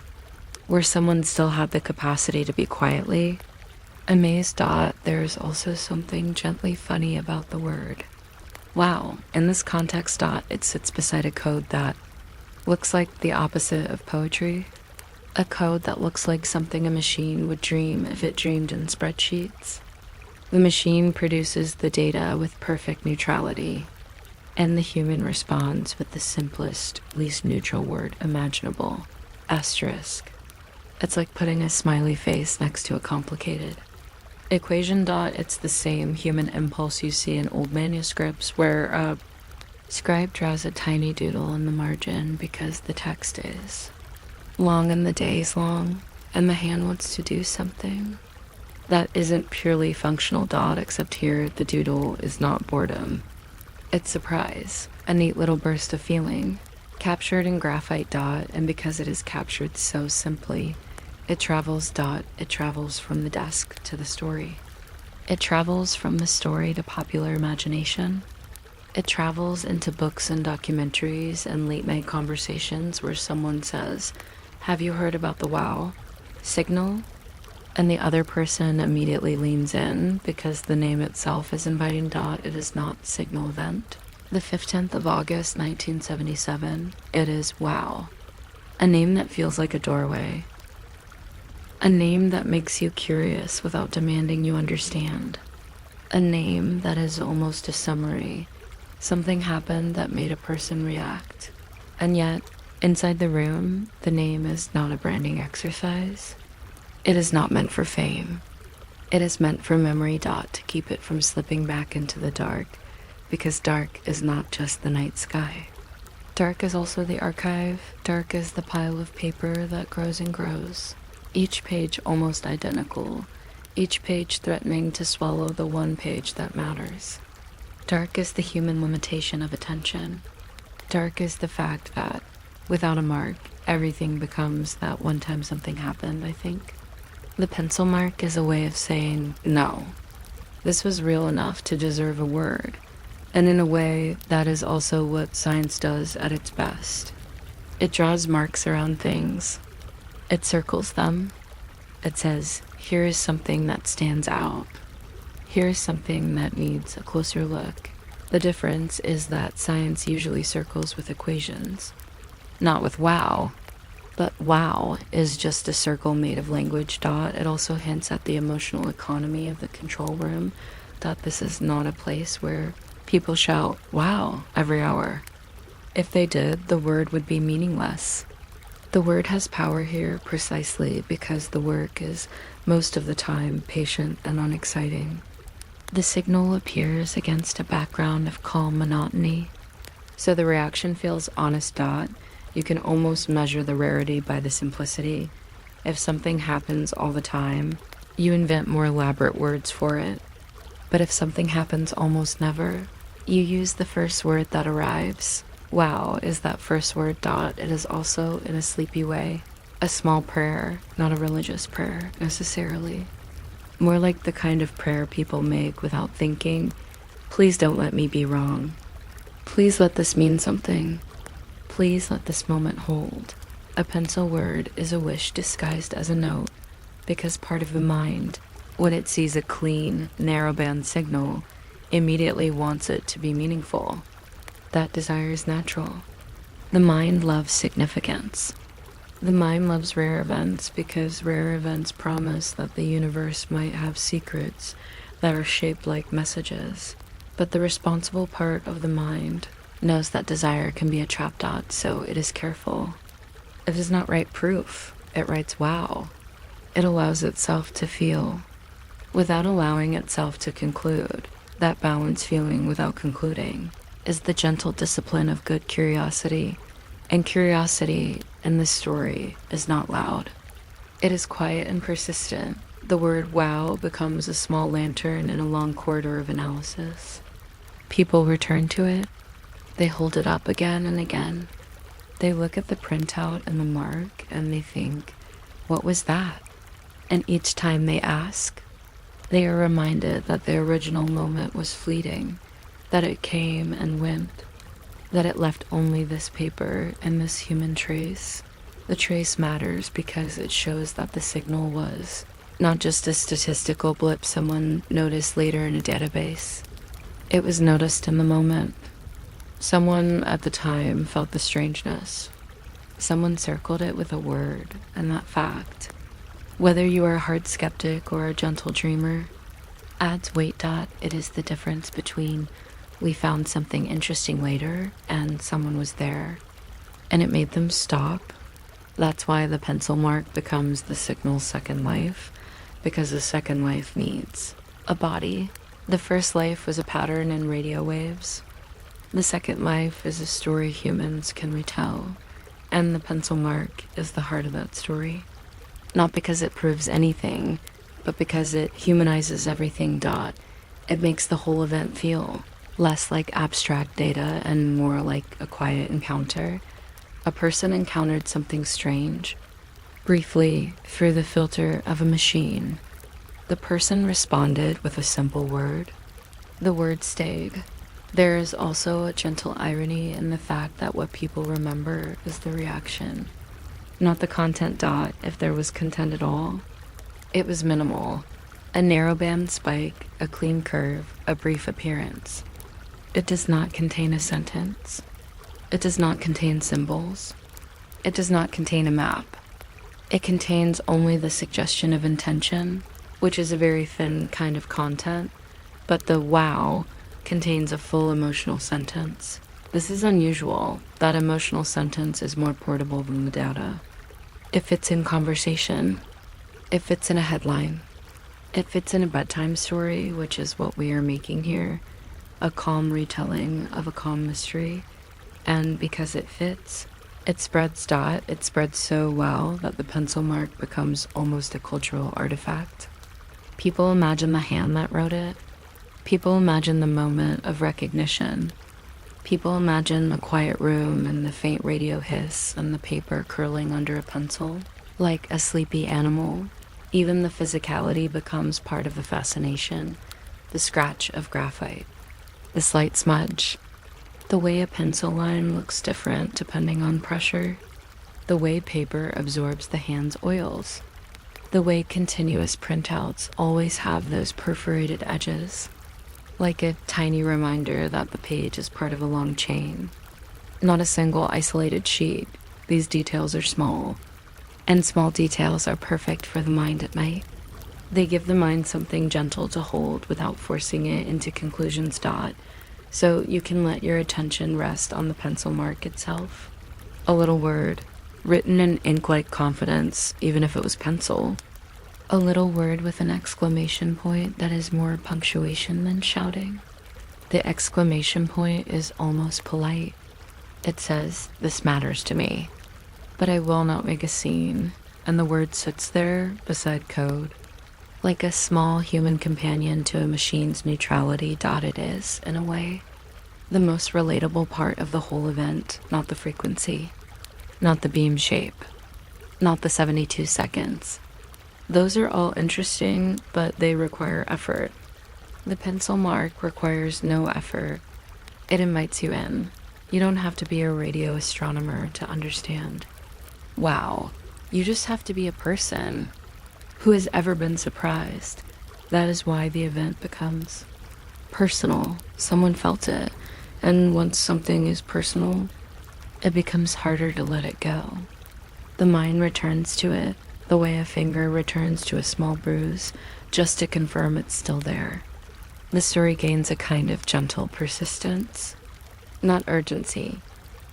where someone still had the capacity to be quietly amazed. There's also something gently funny about the word. Wow. In this context, it sits beside a code that looks like the opposite of poetry. A code that looks like something a machine would dream if it dreamed in spreadsheets. The machine produces the data with perfect neutrality, and the human responds with the simplest, least neutral word imaginable, asterisk. It's like putting a smiley face next to a complicated equation. It's the same human impulse you see in old manuscripts where a scribe draws a tiny doodle in the margin because the text is long and the day is long, and the hand wants to do something. That isn't purely functional dot, except here the doodle is not boredom. It's surprise, a neat little burst of feeling, captured in graphite dot, and because it is captured so simply, it travels dot, it travels from the desk to the story. It travels from the story to popular imagination. It travels into books and documentaries and late-night conversations where someone says, "Have you heard about the WOW signal?" And the other person immediately leans in because the name itself is inviting dot. It is not signal event. The 15th of August, 1977, it is WOW. A name that feels like a doorway. A name that makes you curious without demanding you understand. A name that is almost a summary. Something happened that made a person react. And yet, inside the room, the name is not a branding exercise. It is not meant for fame. It is meant for memory dot to keep it from slipping back into the dark, because dark is not just the night sky. Dark is also the archive. Dark is the pile of paper that grows and grows. Each page almost identical, each page threatening to swallow the one page that matters. Dark is the human limitation of attention. Dark is the fact that, without a mark, everything becomes that one time something happened, I think. The pencil mark is a way of saying, no, this was real enough to deserve a word. And in a way, that is also what science does at its best. It draws marks around things. It circles them. It says, here is something that stands out. Here is something that needs a closer look. The difference is that science usually circles with equations. Not with wow. But wow is just a circle made of language dot. It also hints at the emotional economy of the control room, that this is not a place where people shout wow every hour. If they did, the word would be meaningless. The word has power here precisely because the work is most of the time patient and unexciting. The signal appears against a background of calm monotony, so the reaction feels honest dot. You can almost measure the rarity by the simplicity. If something happens all the time, you invent more elaborate words for it. But if something happens almost never, you use the first word that arrives. Wow is that first word dot. It is also, in a sleepy way, a small prayer, not a religious prayer, necessarily. More like the kind of prayer people make without thinking, please don't let me be wrong. Please let this mean something. Please let this moment hold. A pencil word is a wish disguised as a note, because part of the mind, when it sees a clean, narrowband signal, immediately wants it to be meaningful. That desire is natural. The mind loves significance. The mind loves rare events because rare events promise that the universe might have secrets that are shaped like messages. But the responsible part of the mind knows that desire can be a trap dot, so it is careful. It does not write proof. It writes wow. It allows itself to feel, without allowing itself to conclude. That balanced feeling without concluding is the gentle discipline of good curiosity, and curiosity in this story is not loud. It is quiet and persistent. The word wow becomes a small lantern in a long corridor of analysis. People return to it. They hold it up again and again. They look at the printout and the mark and they think, what was that? And each time they ask, they are reminded that the original moment was fleeting, that it came and went, that it left only this paper and this human trace. The trace matters because it shows that the signal was not just a statistical blip someone noticed later in a database. It was noticed in the moment. Someone at the time felt the strangeness. Someone circled it with a word, and that fact, whether you are a hard skeptic or a gentle dreamer, adds weight dot. It is the difference between we found something interesting later and someone was there, and it made them stop. That's why the pencil mark becomes the signal's second life, because the second life needs a body. The first life was a pattern in radio waves. The second life is a story humans can retell, and the pencil mark is the heart of that story. Not because it proves anything, but because it humanizes everything. It makes the whole event feel less like abstract data and more like a quiet encounter. A person encountered something strange, briefly through the filter of a machine. The person responded with a simple word. The word stayed. There is also a gentle irony in the fact that what people remember is the reaction, not the content. If there was content at all, it was minimal. A narrowband spike, a clean curve, a brief appearance. It does not contain a sentence. It does not contain symbols. It does not contain a map. It contains only the suggestion of intention, which is a very thin kind of content, but the wow contains a full emotional sentence. This is unusual. That emotional sentence is more portable than the data. It fits in conversation. It fits in a headline. It fits in a bedtime story, which is what we are making here, a calm retelling of a calm mystery. And because it fits, it spreads. It spreads so well that the pencil mark becomes almost a cultural artifact. People imagine the hand that wrote it. People imagine the moment of recognition. People imagine the quiet room and the faint radio hiss and the paper curling under a pencil, like a sleepy animal. Even the physicality becomes part of the fascination. The scratch of graphite, the slight smudge, the way a pencil line looks different depending on pressure, the way paper absorbs the hand's oils, the way continuous printouts always have those perforated edges, like a tiny reminder that the page is part of a long chain, not a single isolated sheet. These details are small, and small details are perfect for the mind at night. They give the mind something gentle to hold without forcing it into conclusions. So you can let your attention rest on the pencil mark itself. A little word, written in ink-like confidence, even if it was pencil. A little word with an exclamation point that is more punctuation than shouting. The exclamation point is almost polite. It says, "This matters to me, but I will not make a scene," and the word sits there beside code, like a small human companion to a machine's neutrality. It is, in a way, the most relatable part of the whole event, not the frequency, not the beam shape, not the 72 seconds. Those are all interesting, but they require effort. The pencil mark requires no effort. It invites you in. You don't have to be a radio astronomer to understand. Wow, you just have to be a person who has ever been surprised. That is why the event becomes personal. Someone felt it, and once something is personal, it becomes harder to let it go. The mind returns to it the way a finger returns to a small bruise, just to confirm it's still there. The story gains a kind of gentle persistence, not urgency.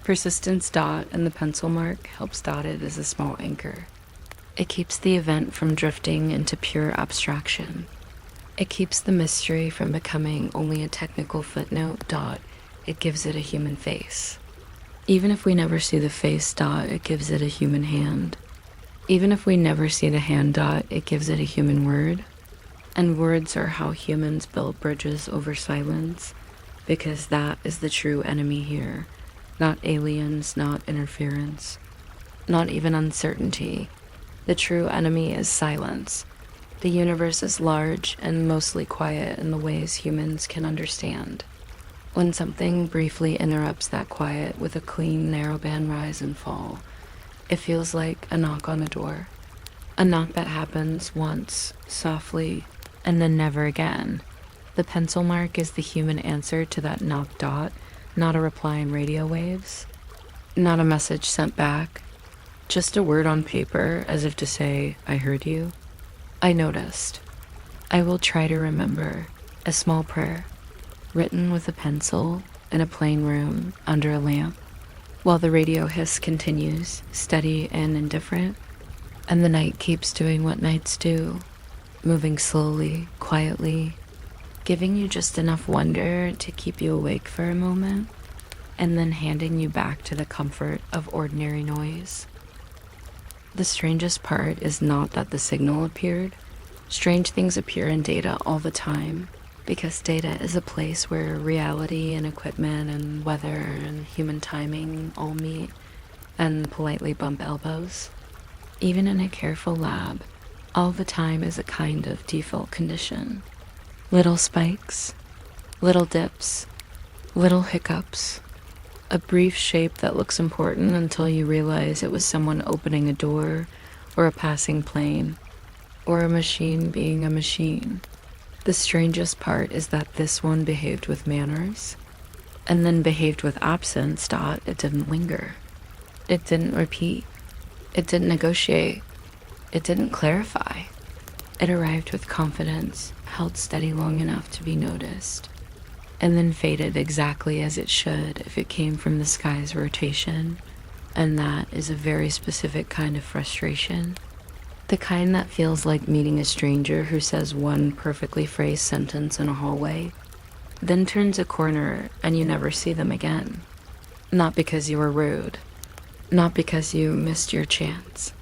Persistence. And the pencil mark helps. It as a small anchor. It keeps the event from drifting into pure abstraction. It keeps the mystery from becoming only a technical footnote. It gives it a human face. Even if we never see the face. It gives it a human hand. Even if we never see the hand. It gives it a human word. And words are how humans build bridges over silence, because that is the true enemy here. Not aliens, not interference, not even uncertainty. The true enemy is silence. The universe is large and mostly quiet in the ways humans can understand. When something briefly interrupts that quiet with a clean, narrowband rise and fall, it feels like a knock on a door. A knock that happens once, softly, and then never again. The pencil mark is the human answer to that knock. Not a reply in radio waves, not a message sent back, just a word on paper as if to say, "I heard you. I noticed. I will try to remember." A small prayer, written with a pencil in a plain room under a lamp, while the radio hiss continues, steady and indifferent, and the night keeps doing what nights do, moving slowly, quietly, giving you just enough wonder to keep you awake for a moment, and then handing you back to the comfort of ordinary noise. The strangest part is not that the signal appeared, Strange things appear in data all the time, because data is a place where reality and equipment and weather and human timing all meet and politely bump elbows. Even in a careful lab, all the time is a kind of default condition. Little spikes, little dips, little hiccups. A brief shape that looks important until you realize it was someone opening a door, or a passing plane, or a machine being a machine. The strangest part is that this one behaved with manners, and then behaved with absence. It didn't linger. It didn't repeat. It didn't negotiate. It didn't clarify. It arrived with confidence, held steady long enough to be noticed, and then faded exactly as it should if it came from the sky's rotation, and that is a very specific kind of frustration. The kind that feels like meeting a stranger who says one perfectly phrased sentence in a hallway, then turns a corner and you never see them again. Not because you were rude, not because you missed your chance,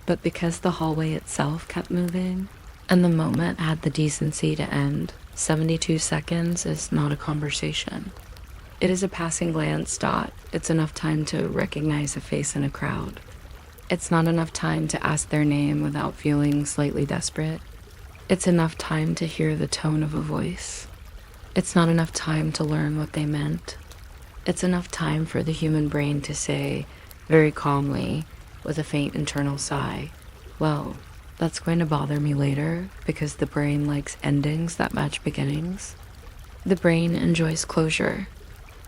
but because the hallway itself kept moving, and the moment had the decency to end. 72 seconds is not a conversation. It is a passing glance. It's enough time to recognize a face in a crowd. It's not enough time to ask their name without feeling slightly desperate. It's enough time to hear the tone of a voice. It's not enough time to learn what they meant. It's enough time for the human brain to say, very calmly, with a faint internal sigh, well, that's going to bother me later, because the brain likes endings that match beginnings. The brain enjoys closure.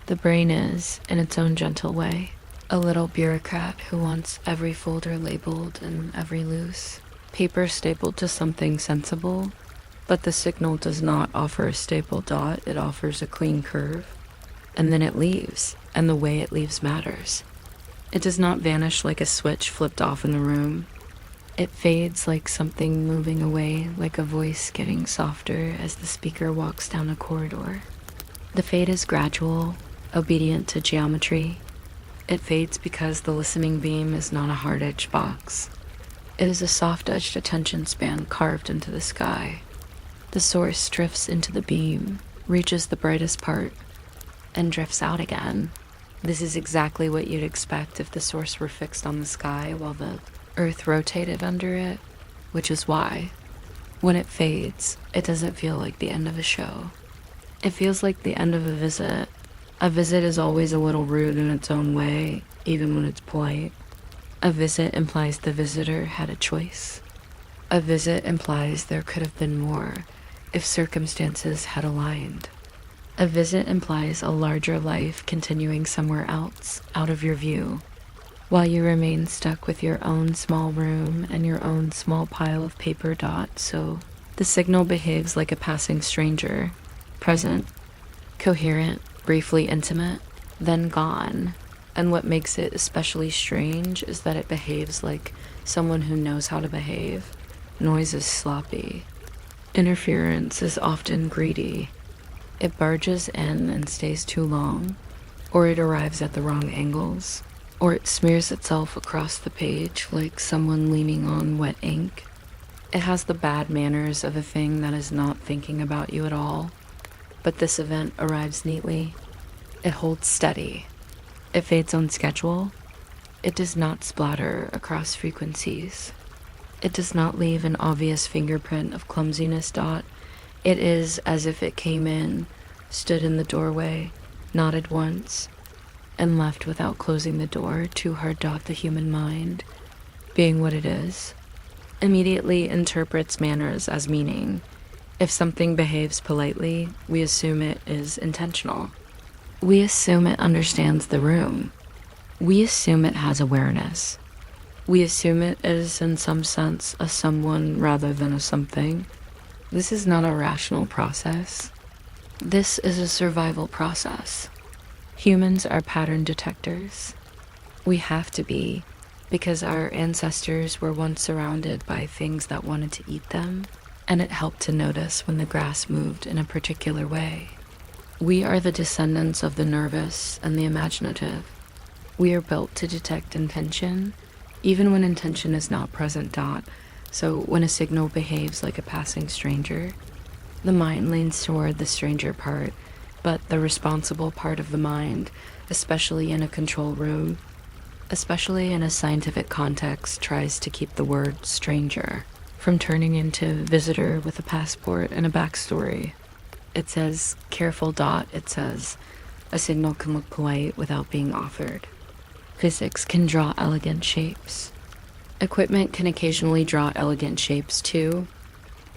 The brain is, in its own gentle way, a little bureaucrat who wants every folder labeled and every loose paper stapled to something sensible, but the signal does not offer a staple dot, it offers a clean curve. And then it leaves, and the way it leaves matters. It does not vanish like a switch flipped off in the room. It fades like something moving away, like a voice getting softer as the speaker walks down a corridor. The fade is gradual, obedient to geometry. It fades because the listening beam is not a hard-edged box. It is a soft-edged attention span carved into the sky. The source drifts into the beam, reaches the brightest part, and drifts out again. This is exactly what you'd expect if the source were fixed on the sky while the Earth rotated under it, which is why, when it fades, it doesn't feel like the end of a show. It feels like the end of a visit. A visit is always a little rude in its own way, even when it's polite. A visit implies the visitor had a choice. A visit implies there could have been more if circumstances had aligned. A visit implies a larger life continuing somewhere else, out of your view, while you remain stuck with your own small room and your own small pile of paper dots. So the signal behaves like a passing stranger, present, coherent, briefly intimate, then gone. And what makes it especially strange is that it behaves like someone who knows how to behave. Noise is sloppy. Interference is often greedy. It barges in and stays too long, or it arrives at the wrong angles, or it smears itself across the page like someone leaning on wet ink. It has the bad manners of a thing that is not thinking about you at all. But this event arrives neatly. It holds steady. It fades on schedule. It does not splatter across frequencies. It does not leave an obvious fingerprint of clumsiness. It is as if it came in, stood in the doorway, nodded once, and left without closing the door. Too hard. The human mind, being what it is, immediately interprets manners as meaning. If something behaves politely, we assume it is intentional. We assume it understands the room. We assume it has awareness. We assume it is in some sense a someone rather than a something. This is not a rational process. This is a survival process. Humans are pattern detectors. We have to be, because our ancestors were once surrounded by things that wanted to eat them, and it helped to notice when the grass moved in a particular way. We are the descendants of the nervous and the imaginative. We are built to detect intention, even when intention is not present. So when a signal behaves like a passing stranger, the mind leans toward the stranger part, but the responsible part of the mind, especially in a control room, especially in a scientific context, tries to keep the word stranger from turning into visitor with a passport and a backstory. It says, careful dot, it says, a signal can look polite without being offered. Physics can draw elegant shapes. Equipment can occasionally draw elegant shapes too,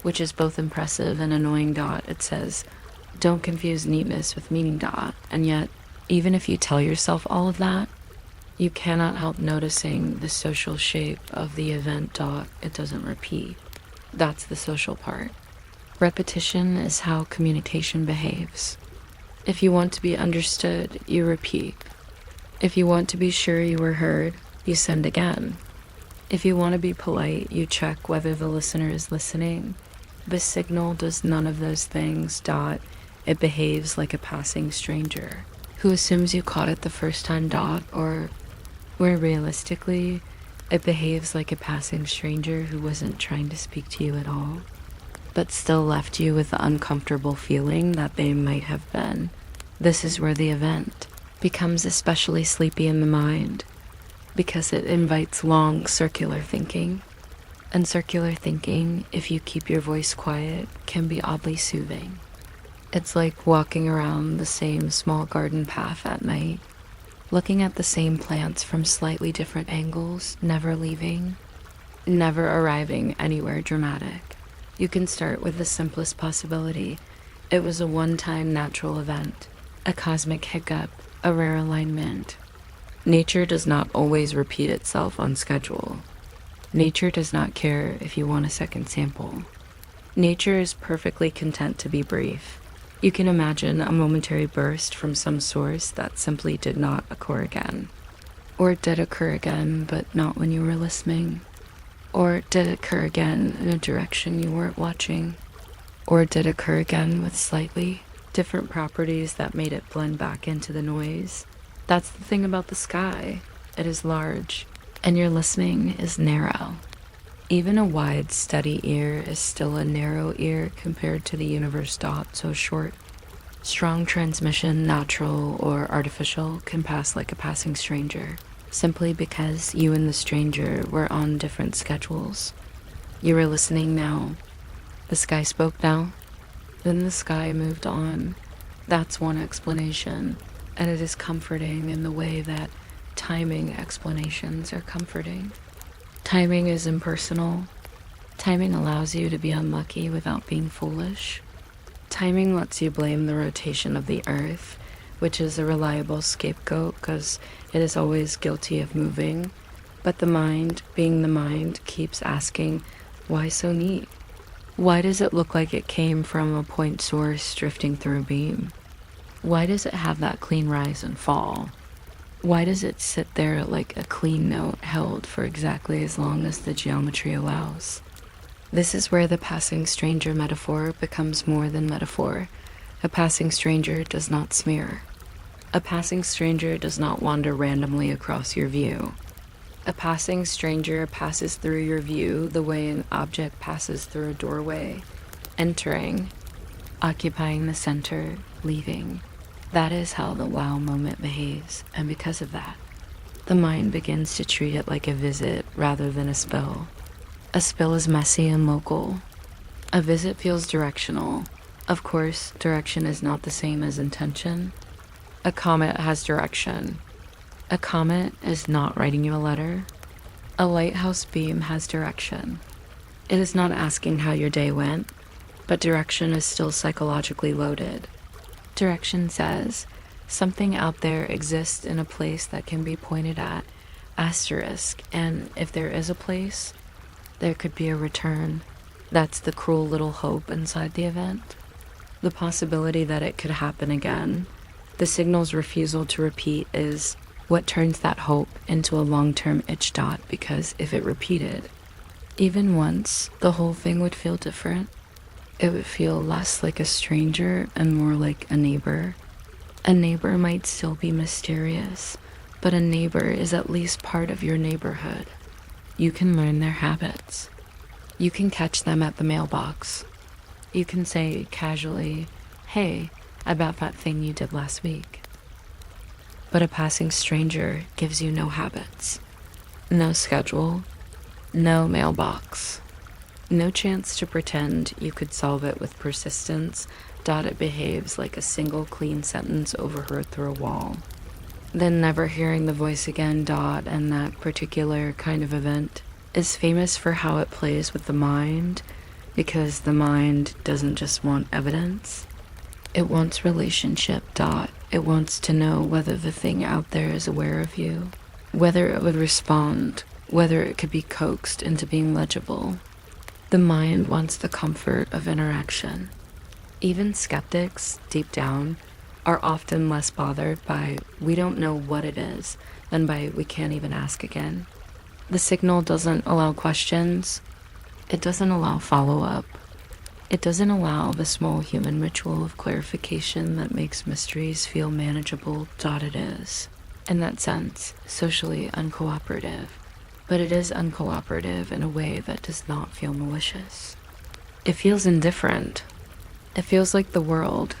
which is both impressive and annoying dot. It says, don't confuse neatness with meaning dot. And yet, even if you tell yourself all of that, you cannot help noticing the social shape of the event dot. It doesn't repeat. That's the social part. Repetition is how communication behaves. If you want to be understood, you repeat. If you want to be sure you were heard, you send again. If you want to be polite, you check whether the listener is listening. The signal does none of those things, dot. It behaves like a passing stranger who assumes you caught it the first time, dot, or where realistically, it behaves like a passing stranger who wasn't trying to speak to you at all, but still left you with the uncomfortable feeling that they might have been. This is where the event becomes especially sleepy in the mind, because it invites long circular thinking. And circular thinking, if you keep your voice quiet, can be oddly soothing. It's like walking around the same small garden path at night, looking at the same plants from slightly different angles, never leaving, never arriving anywhere dramatic. You can start with the simplest possibility. It was a one-time natural event, a cosmic hiccup, a rare alignment. Nature does not always repeat itself on schedule. Nature does not care if you want a second sample. Nature is perfectly content to be brief. You can imagine a momentary burst from some source that simply did not occur again. Or it did occur again, but not when you were listening. Or it did occur again in a direction you weren't watching. Or it did occur again with slightly different properties that made it blend back into the noise. That's the thing about the sky. It is large, and your listening is narrow. Even a wide, steady ear is still a narrow ear compared to the universe dot, so short. Strong transmission, natural or artificial, can pass like a passing stranger, simply because you and the stranger were on different schedules. You were listening now. The sky spoke now. Then the sky moved on. That's one explanation, and it is comforting in the way that timing explanations are comforting. Timing is impersonal. Timing allows you to be unlucky without being foolish. Timing lets you blame the rotation of the earth, which is a reliable scapegoat because it is always guilty of moving. But the mind, being the mind, keeps asking, why so neat? Why does it look like it came from a point source drifting through a beam? Why does it have that clean rise and fall? Why does it sit there like a clean note held for exactly as long as the geometry allows? This is where the passing stranger metaphor becomes more than metaphor. A passing stranger does not smear. A passing stranger does not wander randomly across your view. A passing stranger passes through your view the way an object passes through a doorway, entering, occupying the center, leaving. That is how the wow moment behaves, and because of that, the mind begins to treat it like a visit rather than a spill. A spill is messy and local. A visit feels directional. Of course, direction is not the same as intention. A comet has direction. A comet is not writing you a letter. A lighthouse beam has direction. It is not asking how your day went, but direction is still psychologically loaded. Direction says, something out there exists in a place that can be pointed at, asterisk, and if there is a place, there could be a return. That's the cruel little hope inside the event. The possibility that it could happen again. The signal's refusal to repeat is what turns that hope into a long-term itch dot, because if it repeated, even once, the whole thing would feel different. It would feel less like a stranger and more like a neighbor. A neighbor might still be mysterious, but a neighbor is at least part of your neighborhood. You can learn their habits. You can catch them at the mailbox. You can say casually, "Hey, about that thing you did last week." But a passing stranger gives you no habits, no schedule, no mailbox, no chance to pretend you could solve it with persistence. It behaves like a single clean sentence overheard through a wall. Then never hearing the voice again. And that particular kind of event is famous for how it plays with the mind, because the mind doesn't just want evidence. It wants relationship. It wants to know whether the thing out there is aware of you, whether it would respond, whether it could be coaxed into being legible. The mind wants the comfort of interaction. Even skeptics, deep down, are often less bothered by "we don't know what it is" than by "we can't even ask again." The signal doesn't allow questions. It doesn't allow follow-up. It doesn't allow the small human ritual of clarification that makes mysteries feel manageable. It is, in that sense, socially uncooperative. But it is uncooperative in a way that does not feel malicious. It feels indifferent. It feels like the world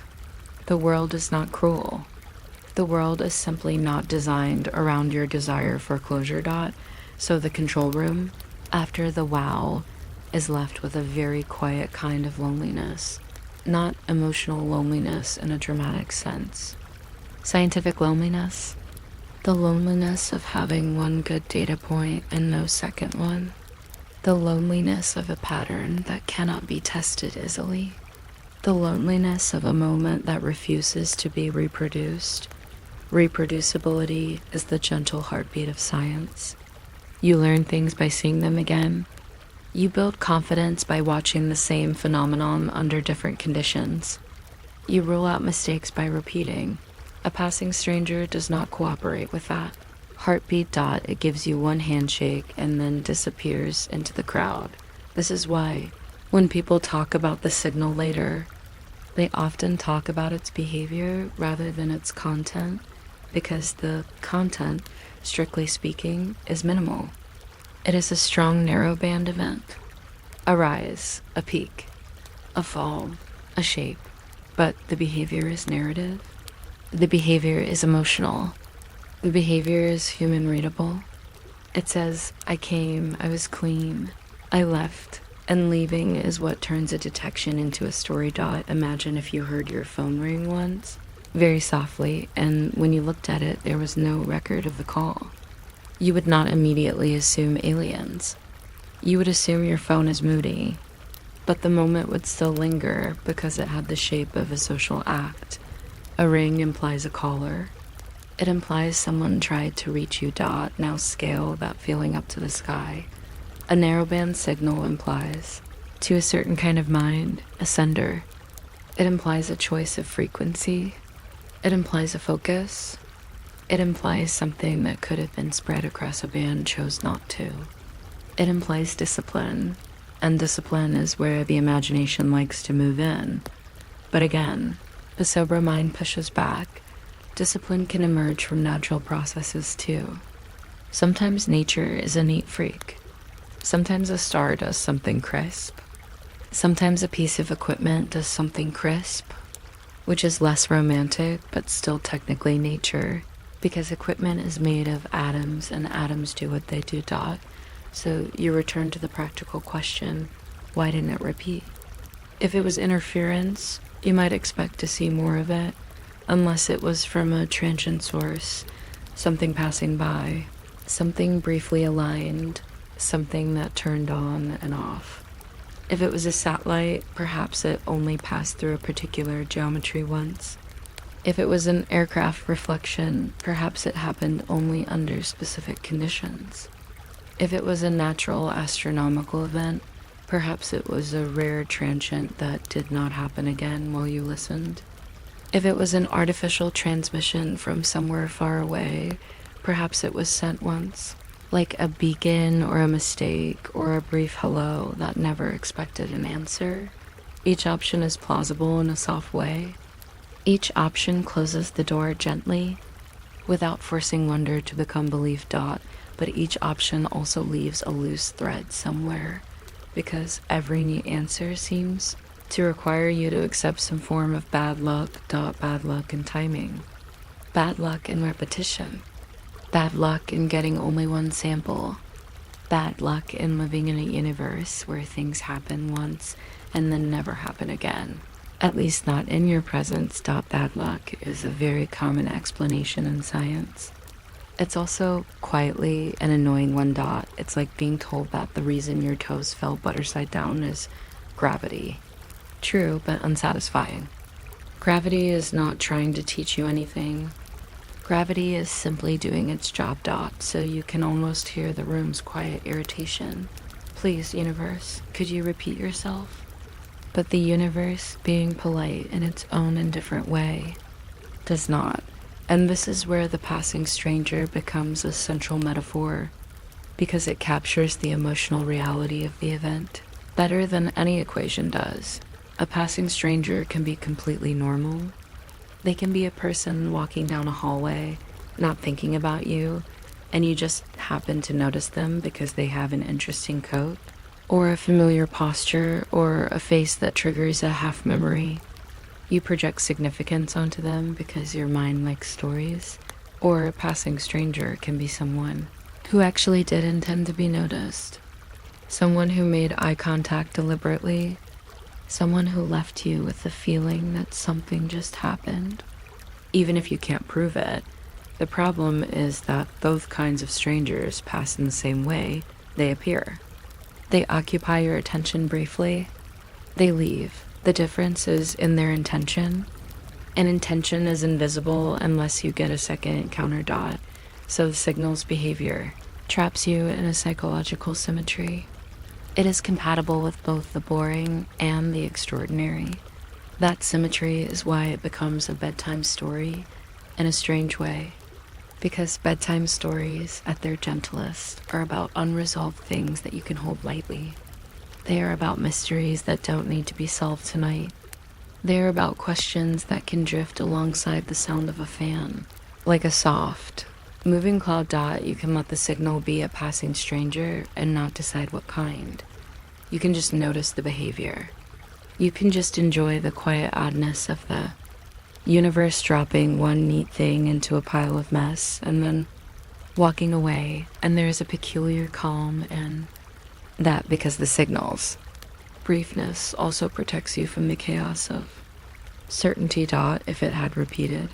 is not cruel. The world is simply not designed around your desire for closure. So the control room, after the wow, is left with a very quiet kind of loneliness. Not emotional loneliness in a dramatic sense. Scientific loneliness. The loneliness of having one good data point and no second one. The loneliness of a pattern that cannot be tested easily. The loneliness of a moment that refuses to be reproduced. Reproducibility is the gentle heartbeat of science. You learn things by seeing them again. You build confidence by watching the same phenomenon under different conditions. You rule out mistakes by repeating. A passing stranger does not cooperate with that. Heartbeat. It gives you one handshake and then disappears into the crowd. This is why, when people talk about the signal later, they often talk about its behavior rather than its content, because the content, strictly speaking, is minimal. It is a strong narrowband event. A rise, a peak, a fall, a shape. But the behavior is narrative. The behavior is emotional. The behavior is human readable. It says, "I came, I was clean, I left," and leaving is what turns a detection into a story. Imagine if you heard your phone ring once, very softly, and when you looked at it, there was no record of the call. You would not immediately assume aliens. You would assume your phone is moody, but the moment would still linger because it had the shape of a social act. A ring implies a caller. It implies someone tried to reach you. Now scale that feeling up to the sky. A narrowband signal implies, to a certain kind of mind, a sender. It implies a choice of frequency. It implies a focus. It implies something that could have been spread across a band, chose not to. It implies discipline, and discipline is where the imagination likes to move in. But again, the sober mind pushes back. Discipline can emerge from natural processes too. Sometimes nature is a neat freak. Sometimes a star does something crisp. Sometimes a piece of equipment does something crisp, which is less romantic but still technically nature, because equipment is made of atoms and atoms do what they do. So you return to the practical question, why didn't it repeat? If it was interference, you might expect to see more of it, unless it was from a transient source, something passing by, something briefly aligned, something that turned on and off. If it was a satellite, perhaps it only passed through a particular geometry once. If it was an aircraft reflection, perhaps it happened only under specific conditions. If it was a natural astronomical event, perhaps it was a rare transient that did not happen again while you listened. If it was an artificial transmission from somewhere far away, perhaps it was sent once, like a beacon or a mistake or a brief hello that never expected an answer. Each option is plausible in a soft way. Each option closes the door gently, without forcing wonder to become belief. But each option also leaves a loose thread somewhere, because every neat answer seems to require you to accept some form of bad luck, bad luck in timing, bad luck in repetition, bad luck in getting only one sample, bad luck in living in a universe where things happen once and then never happen again. At least not in your presence. Bad luck is a very common explanation in science. It's also quietly an annoying one. It's like being told that the reason your toes fell butterside down is gravity. True, but unsatisfying. Gravity is not trying to teach you anything. Gravity is simply doing its job. So you can almost hear the room's quiet irritation. Please, universe, could you repeat yourself? But the universe, being polite in its own indifferent way, does not. And this is where the passing stranger becomes a central metaphor, because it captures the emotional reality of the event better than any equation does. A passing stranger can be completely normal. They can be a person walking down a hallway, not thinking about you, and you just happen to notice them because they have an interesting coat, or a familiar posture, or a face that triggers a half memory. You project significance onto them because your mind likes stories. Or a passing stranger can be someone who actually did intend to be noticed. Someone who made eye contact deliberately. Someone who left you with the feeling that something just happened. Even if you can't prove it, the problem is that both kinds of strangers pass in the same way. They appear. They occupy your attention briefly. They leave. The difference is in their intention. An intention is invisible unless you get a second encounter. So the signal's behavior traps you in a psychological symmetry. It is compatible with both the boring and the extraordinary. That symmetry is why it becomes a bedtime story in a strange way. Because bedtime stories, at their gentlest, are about unresolved things that you can hold lightly. They are about mysteries that don't need to be solved tonight. They are about questions that can drift alongside the sound of a fan. Like a soft, moving cloud. You can let the signal be a passing stranger and not decide what kind. You can just notice the behavior. You can just enjoy the quiet oddness of the universe dropping one neat thing into a pile of mess and then walking away, and there is a peculiar calm in that because the signal's briefness also protects you from the chaos of certainty. If it had repeated,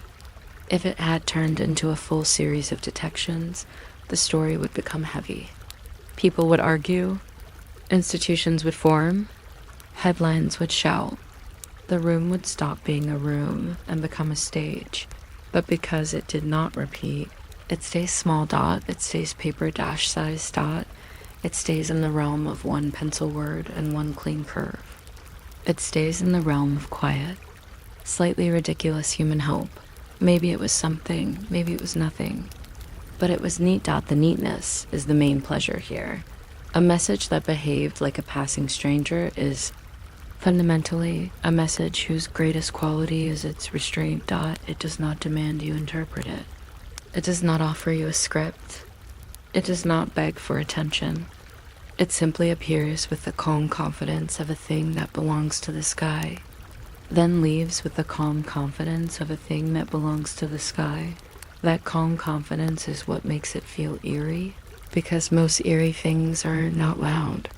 if it had turned into a full series of detections, the story would become heavy. People would argue, institutions would form, headlines would shout. The room would stop being a room and become a stage. But because it did not repeat, it stays small. It stays paper dash size. It stays in the realm of one pencil word and one clean curve. It stays in the realm of quiet, slightly ridiculous human hope. Maybe it was something, maybe it was nothing. But it was neat. The neatness is the main pleasure here. A message that behaved like a passing stranger is fundamentally a message whose greatest quality is its restraint. It does not demand you interpret it. It does not offer you a script. It does not beg for attention. It simply appears with the calm confidence of a thing that belongs to the sky, then leaves with the calm confidence of a thing that belongs to the sky. That calm confidence is what makes it feel eerie, because most eerie things are not loud.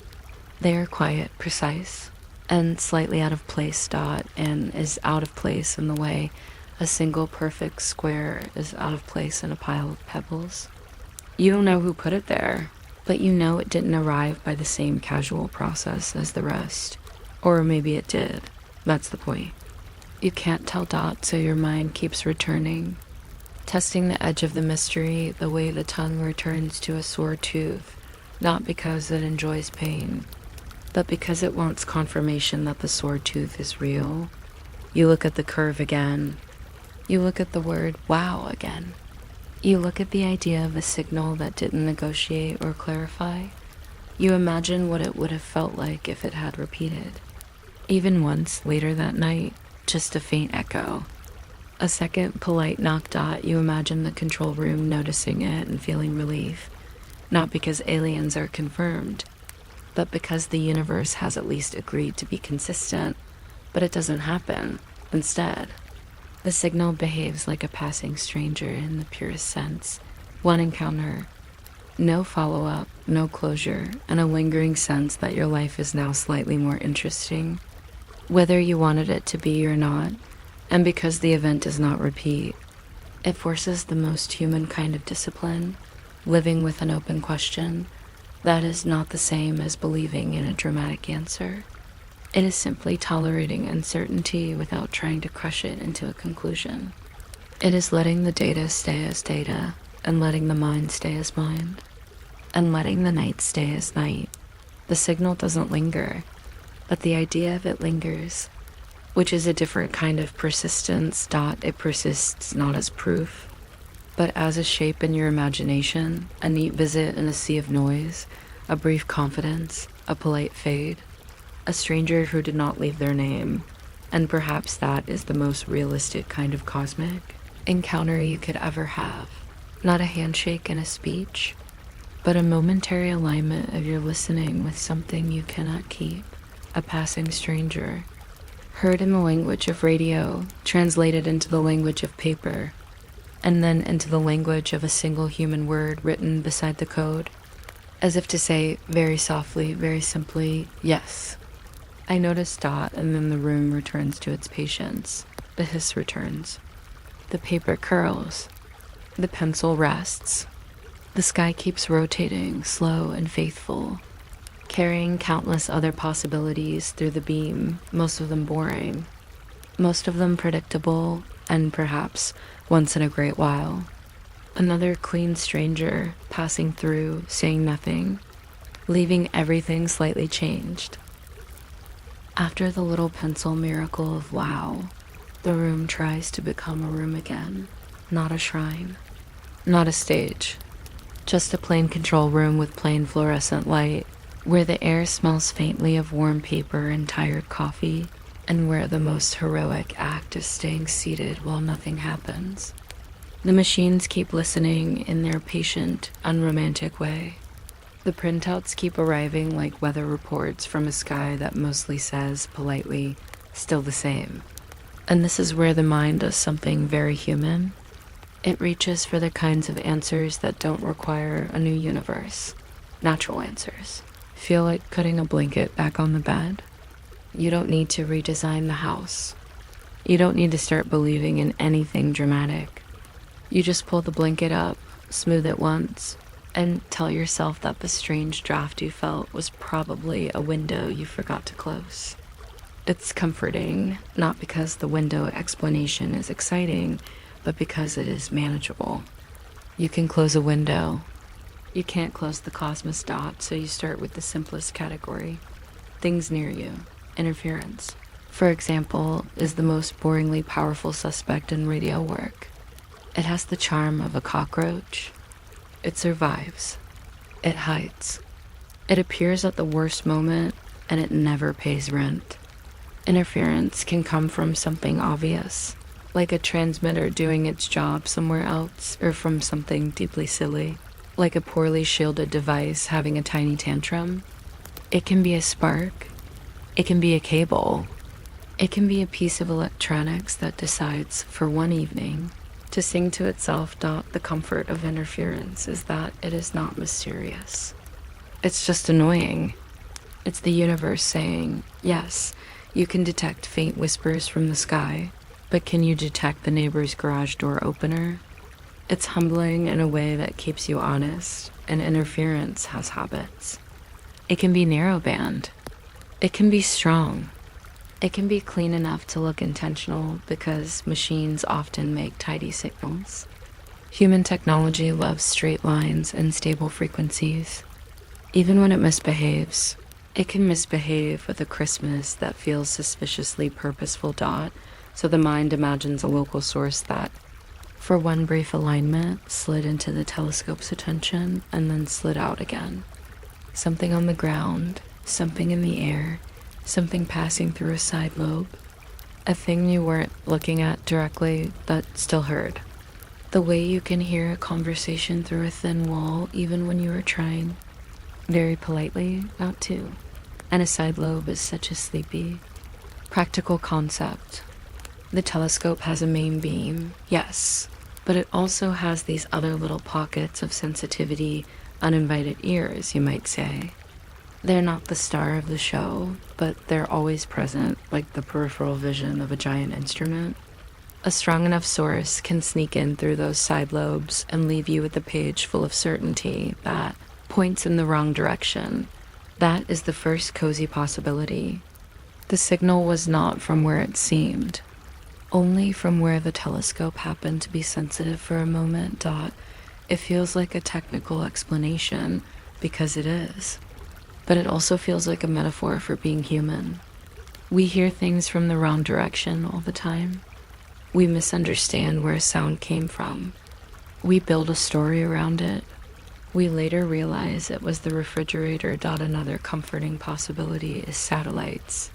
They are quiet, precise, and slightly out of place. And is out of place in the way a single perfect square is out of place in a pile of pebbles. You don't know who put it there, but you know it didn't arrive by the same casual process as the rest. Or maybe it did. That's the point. You can't tell. So your mind keeps returning, testing the edge of the mystery the way the tongue returns to a sore tooth, not because it enjoys pain, but because it wants confirmation that the sore tooth is real. You look at the curve again. You look at the word wow again. You look at the idea of a signal that didn't negotiate or clarify. You imagine what it would have felt like if it had repeated. Even once later that night, just a faint echo. A second polite knock. You imagine the control room noticing it and feeling relief. Not because aliens are confirmed, but because the universe has at least agreed to be consistent, but it doesn't happen. Instead, the signal behaves like a passing stranger in the purest sense. One encounter, no follow-up, no closure, and a lingering sense that your life is now slightly more interesting, whether you wanted it to be or not. And because the event does not repeat, it forces the most human kind of discipline, living with an open question that is not the same as believing in a dramatic answer. It is simply tolerating uncertainty without trying to crush it into a conclusion. It is letting the data stay as data, and letting the mind stay as mind, and letting the night stay as night. The signal doesn't linger, but the idea of it lingers, which is a different kind of persistence. It persists not as proof, but as a shape in your imagination, a neat visit in a sea of noise, a brief confidence, a polite fade, a stranger who did not leave their name. And perhaps that is the most realistic kind of cosmic encounter you could ever have. Not a handshake and a speech, but a momentary alignment of your listening with something you cannot keep, a passing stranger, heard in the language of radio, translated into the language of paper, and then into the language of a single human word written beside the code, as if to say very softly, very simply, yes. I notice Dot, and then the room returns to its patience. The hiss returns. The paper curls. The pencil rests. The sky keeps rotating, slow and faithful, carrying countless other possibilities through the beam, most of them boring, most of them predictable, and perhaps once in a great while. Another clean stranger passing through, saying nothing, leaving everything slightly changed. After the little pencil miracle of wow, the room tries to become a room again, not a shrine, not a stage, just a plain control room with plain fluorescent light, where the air smells faintly of warm paper and tired coffee, and where the most heroic act is staying seated while nothing happens. The machines keep listening in their patient, unromantic way. The printouts keep arriving like weather reports from a sky that mostly says, politely, still the same. And this is where the mind does something very human. It reaches for the kinds of answers that don't require a new universe. Natural answers. Feel like putting a blanket back on the bed. You don't need to redesign the house. You don't need to start believing in anything dramatic. You just pull the blanket up, smooth it once, and tell yourself that the strange draft you felt was probably a window you forgot to close. It's comforting, not because the window explanation is exciting, but because it is manageable. You can close a window. You can't close the cosmos dot, so you start with the simplest category. Things near you. Interference, for example, is the most boringly powerful suspect in radio work. It has the charm of a cockroach. It survives. It hides. It appears at the worst moment, and it never pays rent. Interference can come from something obvious, like a transmitter doing its job somewhere else, or from something deeply silly, like a poorly shielded device having a tiny tantrum. It can be a spark. It can be a cable. It can be a piece of electronics that decides, for one evening, to sing to itself. The comfort of interference is that it is not mysterious. It's just annoying. It's the universe saying, yes, you can detect faint whispers from the sky, but can you detect the neighbor's garage door opener? It's humbling in a way that keeps you honest, and interference has habits. It can be narrowband. It can be strong. It can be clean enough to look intentional because machines often make tidy signals. Human technology loves straight lines and stable frequencies. Even when it misbehaves, it can misbehave with a crispness that feels suspiciously purposeful. So the mind imagines a local source that, for one brief alignment, slid into the telescope's attention and then slid out again. Something on the ground, something in the air, something passing through a side lobe, a thing you weren't looking at directly but still heard. The way you can hear a conversation through a thin wall even when you are trying. Very politely, not to. And a side lobe is such a sleepy, practical concept. The telescope has a main beam, yes, but it also has these other little pockets of sensitivity, uninvited ears, you might say. They're not the star of the show, but they're always present, like the peripheral vision of a giant instrument. A strong enough source can sneak in through those side lobes and leave you with a page full of certainty that points in the wrong direction. That is the first cozy possibility. The signal was not from where it seemed, only from where the telescope happened to be sensitive for a moment. It feels like a technical explanation, because it is. But it also feels like a metaphor for being human. We hear things from the wrong direction all the time. We misunderstand where a sound came from. We build a story around it. We later realize it was the refrigerator. Another comforting possibility is satellites.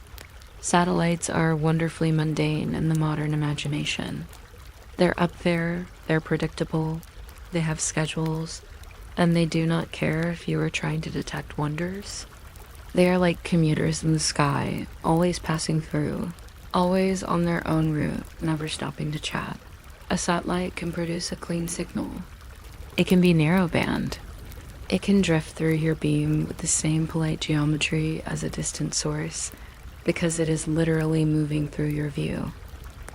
Satellites are wonderfully mundane in the modern imagination. They're up there, they're predictable, they have schedules, and they do not care if you are trying to detect wonders. They are like commuters in the sky, always passing through, always on their own route, never stopping to chat. A satellite can produce a clean signal. It can be narrowband. It can drift through your beam with the same polite geometry as a distant source, because it is literally moving through your view.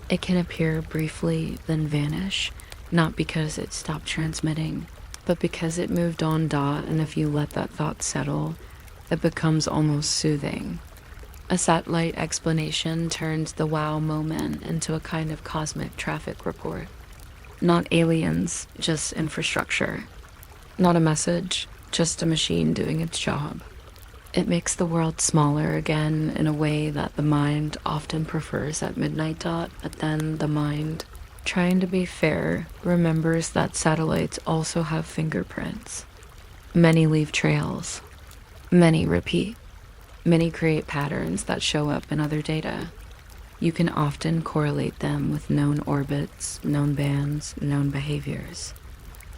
It can appear briefly, then vanish, not because it stopped transmitting, but because it moved on. And if you let that thought settle, it becomes almost soothing. A satellite explanation turns the wow moment into a kind of cosmic traffic report. Not aliens, just infrastructure. Not a message, just a machine doing its job. It makes the world smaller again in a way that the mind often prefers at midnight. But then the mind, trying to be fair, remembers that satellites also have fingerprints. Many leave trails. Many repeat. Many create patterns that show up in other data. You can often correlate them with known orbits, known bands, known behaviors.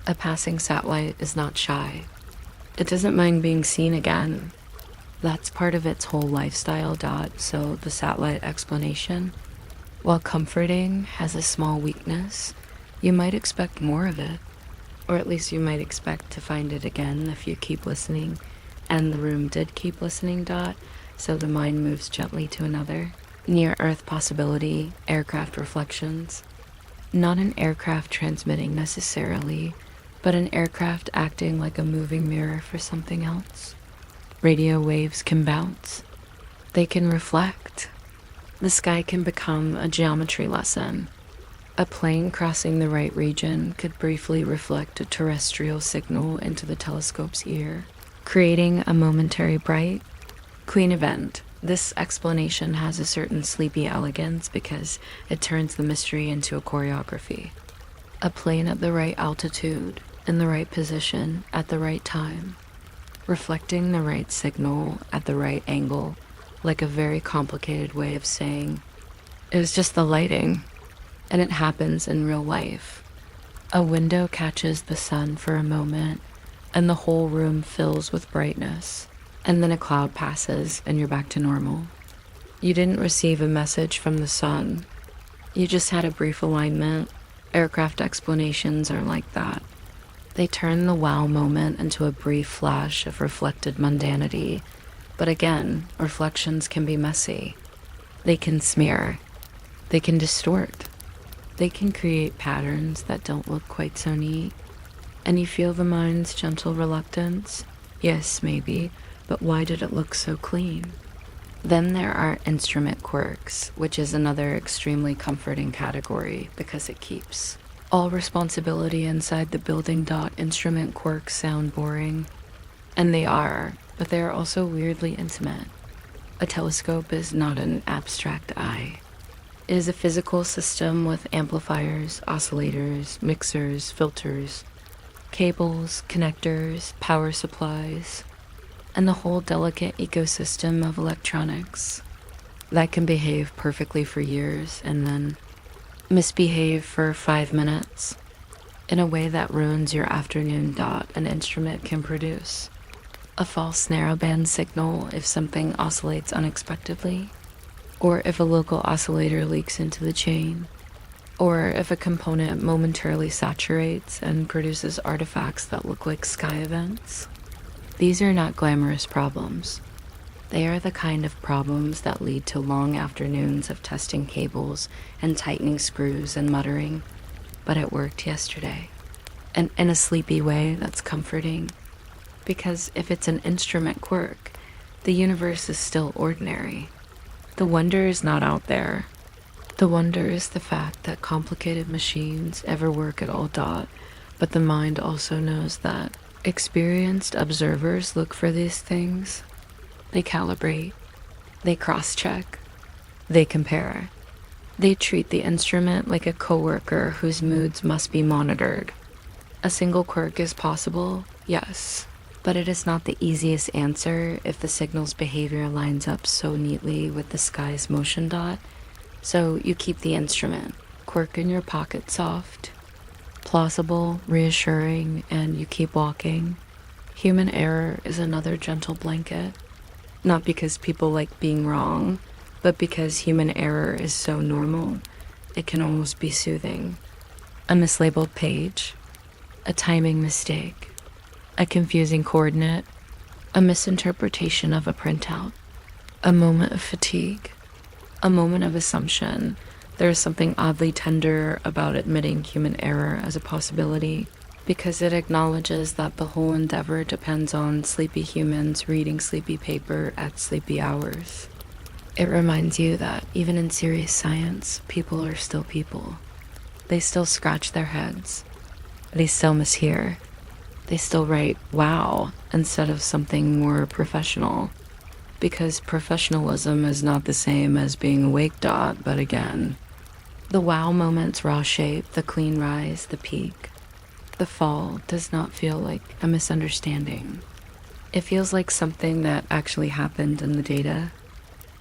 A passing satellite is not shy. It doesn't mind being seen again. That's part of its whole lifestyle. So the satellite explanation, while comforting, has a small weakness. You might expect more of it, or at least you might expect to find it again if you keep listening, and the room did keep listening. So the mind moves gently to another near-Earth possibility, aircraft reflections. Not an aircraft transmitting necessarily, but an aircraft acting like a moving mirror for something else. Radio waves can bounce. They can reflect. The sky can become a geometry lesson. A plane crossing the right region could briefly reflect a terrestrial signal into the telescope's ear, creating a momentary bright, clean event. This explanation has a certain sleepy elegance because it turns the mystery into a choreography. A plane at the right altitude, in the right position, at the right time, reflecting the right signal at the right angle, like a very complicated way of saying, it was just the lighting, and it happens in real life. A window catches the sun for a moment, and the whole room fills with brightness, and then a cloud passes and you're back to normal. You didn't receive a message from the sun. You just had a brief alignment. Aircraft explanations are like that. They turn the wow moment into a brief flash of reflected mundanity. But again, reflections can be messy. They can smear. They can distort. They can create patterns that don't look quite so neat. And you feel the mind's gentle reluctance? Yes, maybe, but why did it look so clean? Then there are instrument quirks, which is another extremely comforting category because it keeps all responsibility inside the building. Instrument quirks sound boring, and they are, but they are also weirdly intimate. A telescope is not an abstract eye. It is a physical system with amplifiers, oscillators, mixers, filters, cables, connectors, power supplies, and the whole delicate ecosystem of electronics that can behave perfectly for years and then misbehave for 5 minutes in a way that ruins your afternoon. An instrument can produce. A false narrowband signal if something oscillates unexpectedly, or if a local oscillator leaks into the chain, or if a component momentarily saturates and produces artifacts that look like sky events. These are not glamorous problems. They are the kind of problems that lead to long afternoons of testing cables and tightening screws and muttering, but it worked yesterday. And in a sleepy way that's comforting. Because if it's an instrument quirk, the universe is still ordinary. The wonder is not out there. The wonder is the fact that complicated machines ever work at all. But the mind also knows that experienced observers look for these things. They calibrate. They cross-check. They compare. They treat the instrument like a coworker whose moods must be monitored. A single quirk is possible, yes, but it is not the easiest answer if the signal's behavior lines up so neatly with the sky's motion dot. So you keep the instrument, quirk in your pocket soft, plausible, reassuring, and you keep walking. Human error is another gentle blanket. Not because people like being wrong, but because human error is so normal, it can almost be soothing. A mislabeled page, a timing mistake, a confusing coordinate, a misinterpretation of a printout, a moment of fatigue, a moment of assumption. There is something oddly tender about admitting human error as a possibility, because it acknowledges that the whole endeavor depends on sleepy humans reading sleepy paper at sleepy hours. It reminds you that even in serious science, people are still people. They still scratch their heads. They still mishear. They still write wow instead of something more professional. Because professionalism is not the same as being awake. But again, the wow moment's raw shape, the clean rise, the peak, the fall does not feel like a misunderstanding. It feels like something that actually happened in the data.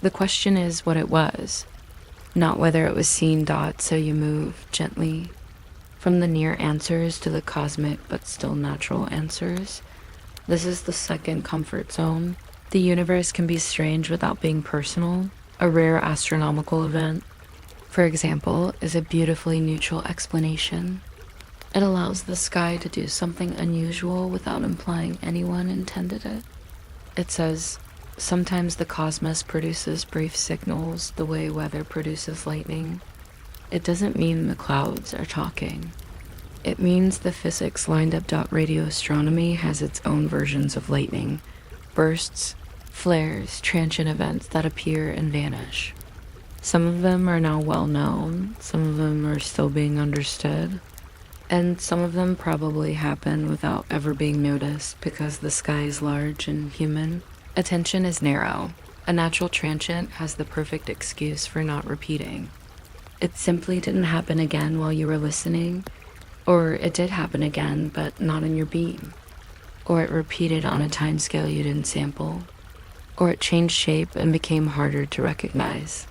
The question is what it was, not whether it was seen. So you move gently from the near answers to the cosmic but still natural answers. This is the second comfort zone. The universe can be strange without being personal. A rare astronomical event, for example, is a beautifully neutral explanation. It allows the sky to do something unusual without implying anyone intended it. It says, sometimes the cosmos produces brief signals the way weather produces lightning. It doesn't mean the clouds are talking. It means the physics lined up. Radio astronomy has its own versions of lightning, bursts, flares, transient events that appear and vanish. Some of them are now well known, some of them are still being understood, and some of them probably happen without ever being noticed because the sky is large and human. Attention is narrow. A natural transient has the perfect excuse for not repeating. It simply didn't happen again while you were listening, or it did happen again but not in your beam, or it repeated on a timescale you didn't sample, or it changed shape and became harder to recognize.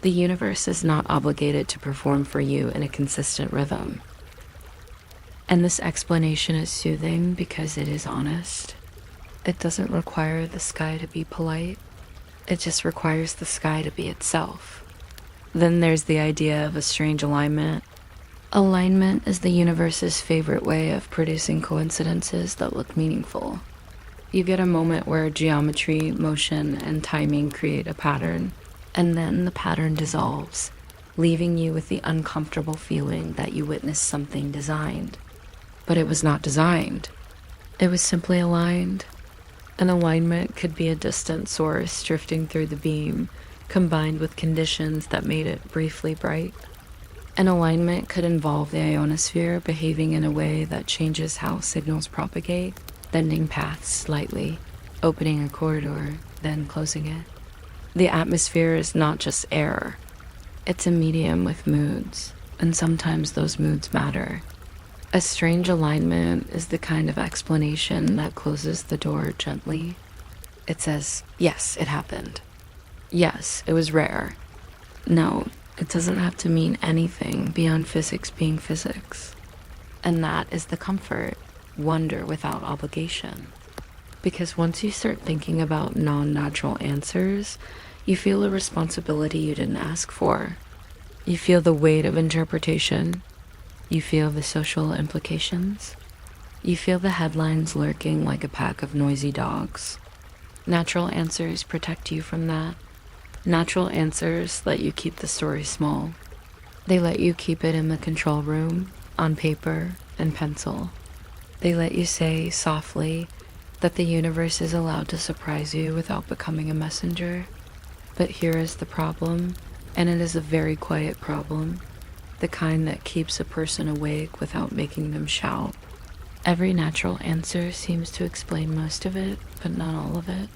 The universe is not obligated to perform for you in a consistent rhythm. And this explanation is soothing because it is honest. It doesn't require the sky to be polite. It just requires the sky to be itself. Then there's the idea of a strange alignment. Alignment is the universe's favorite way of producing coincidences that look meaningful. You get a moment where geometry, motion, and timing create a pattern, and then the pattern dissolves, leaving you with the uncomfortable feeling that you witnessed something designed. But it was not designed. It was simply aligned. An alignment could be a distant source drifting through the beam, combined with conditions that made it briefly bright. An alignment could involve the ionosphere behaving in a way that changes how signals propagate, bending paths slightly, opening a corridor, then closing it. The atmosphere is not just air. It's a medium with moods, and sometimes those moods matter. A strange alignment is the kind of explanation that closes the door gently. It says, yes, it happened. Yes, it was rare. No, it doesn't have to mean anything beyond physics being physics. And that is the comfort, wonder without obligation. Because once you start thinking about non-natural answers, you feel a responsibility you didn't ask for. You feel the weight of interpretation. You feel the social implications. You feel the headlines lurking like a pack of noisy dogs. Natural answers protect you from that. Natural answers let you keep the story small. They let you keep it in the control room, on paper and pencil. They let you say softly that the universe is allowed to surprise you without becoming a messenger. But here is the problem, and it is a very quiet problem, the kind that keeps a person awake without making them shout. Every natural answer seems to explain most of it, but not all of it.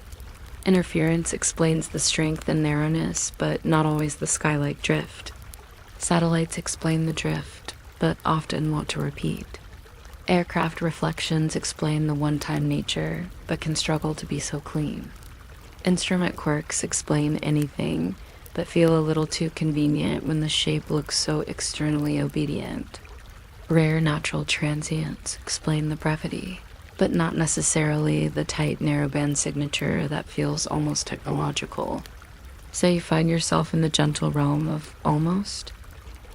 Interference explains the strength and narrowness, but not always the sky-like drift. Satellites explain the drift, but often want to repeat. Aircraft reflections explain the one-time nature, but can struggle to be so clean. Instrument quirks explain anything, but feel a little too convenient when the shape looks so externally obedient. Rare natural transients explain the brevity, but not necessarily the tight narrowband signature that feels almost technological. So you find yourself in the gentle realm of almost.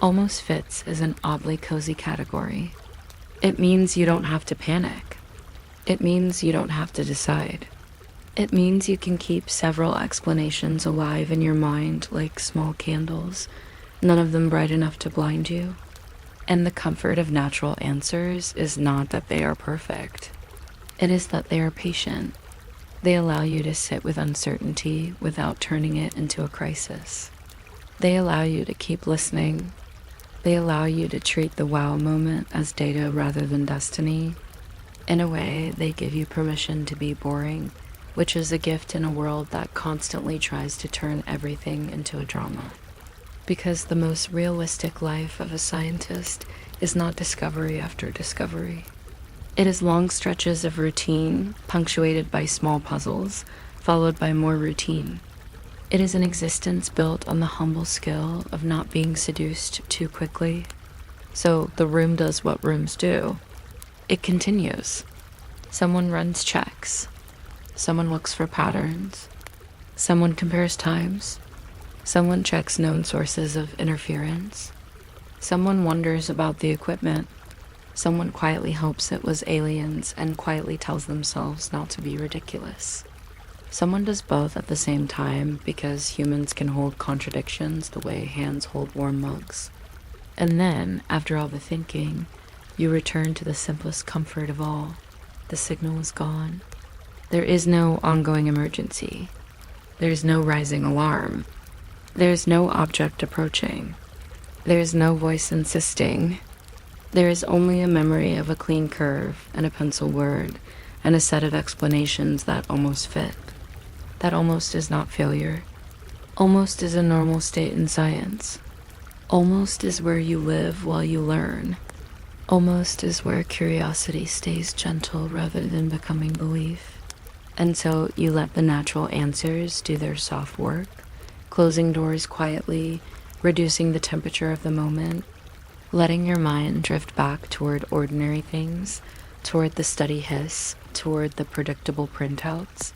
Almost fits as an oddly cozy category. It means you don't have to panic. It means you don't have to decide. It means you can keep several explanations alive in your mind like small candles, none of them bright enough to blind you. And the comfort of natural answers is not that they are perfect. It is that they are patient. They allow you to sit with uncertainty without turning it into a crisis. They allow you to keep listening. They allow you to treat the wow moment as data rather than destiny. In a way, they give you permission to be boring, which is a gift in a world that constantly tries to turn everything into a drama. Because the most realistic life of a scientist is not discovery after discovery. It is long stretches of routine, punctuated by small puzzles, followed by more routine. It is an existence built on the humble skill of not being seduced too quickly. So the room does what rooms do. It continues. Someone runs checks. Someone looks for patterns. Someone compares times. Someone checks known sources of interference. Someone wonders about the equipment. Someone quietly hopes it was aliens and quietly tells themselves not to be ridiculous. Someone does both at the same time because humans can hold contradictions the way hands hold warm mugs. And then, after all the thinking, you return to the simplest comfort of all. The signal is gone. There is no ongoing emergency. There is no rising alarm. There is no object approaching. There is no voice insisting. There is only a memory of a clean curve and a pencil word and a set of explanations that almost fit. That almost is not failure. Almost is a normal state in science. Almost is where you live while you learn. Almost is where curiosity stays gentle rather than becoming belief. And so you let the natural answers do their soft work, closing doors quietly, reducing the temperature of the moment, letting your mind drift back toward ordinary things, toward the steady hiss, toward the predictable printouts,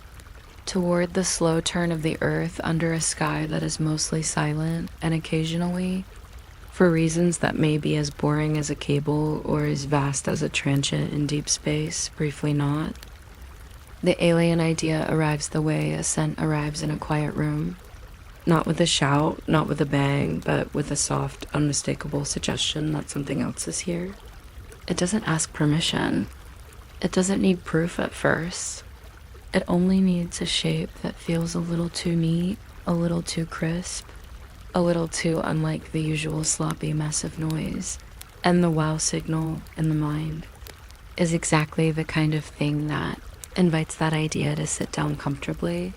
toward the slow turn of the earth under a sky that is mostly silent and occasionally, for reasons that may be as boring as a cable or as vast as a transient in deep space, briefly not. The alien idea arrives the way a scent arrives in a quiet room. Not with a shout, not with a bang, but with a soft, unmistakable suggestion that something else is here. It doesn't ask permission. It doesn't need proof at first. It only needs a shape that feels a little too neat, a little too crisp, a little too unlike the usual sloppy mess of noise. And the wow signal in the mind is exactly the kind of thing that invites that idea to sit down comfortably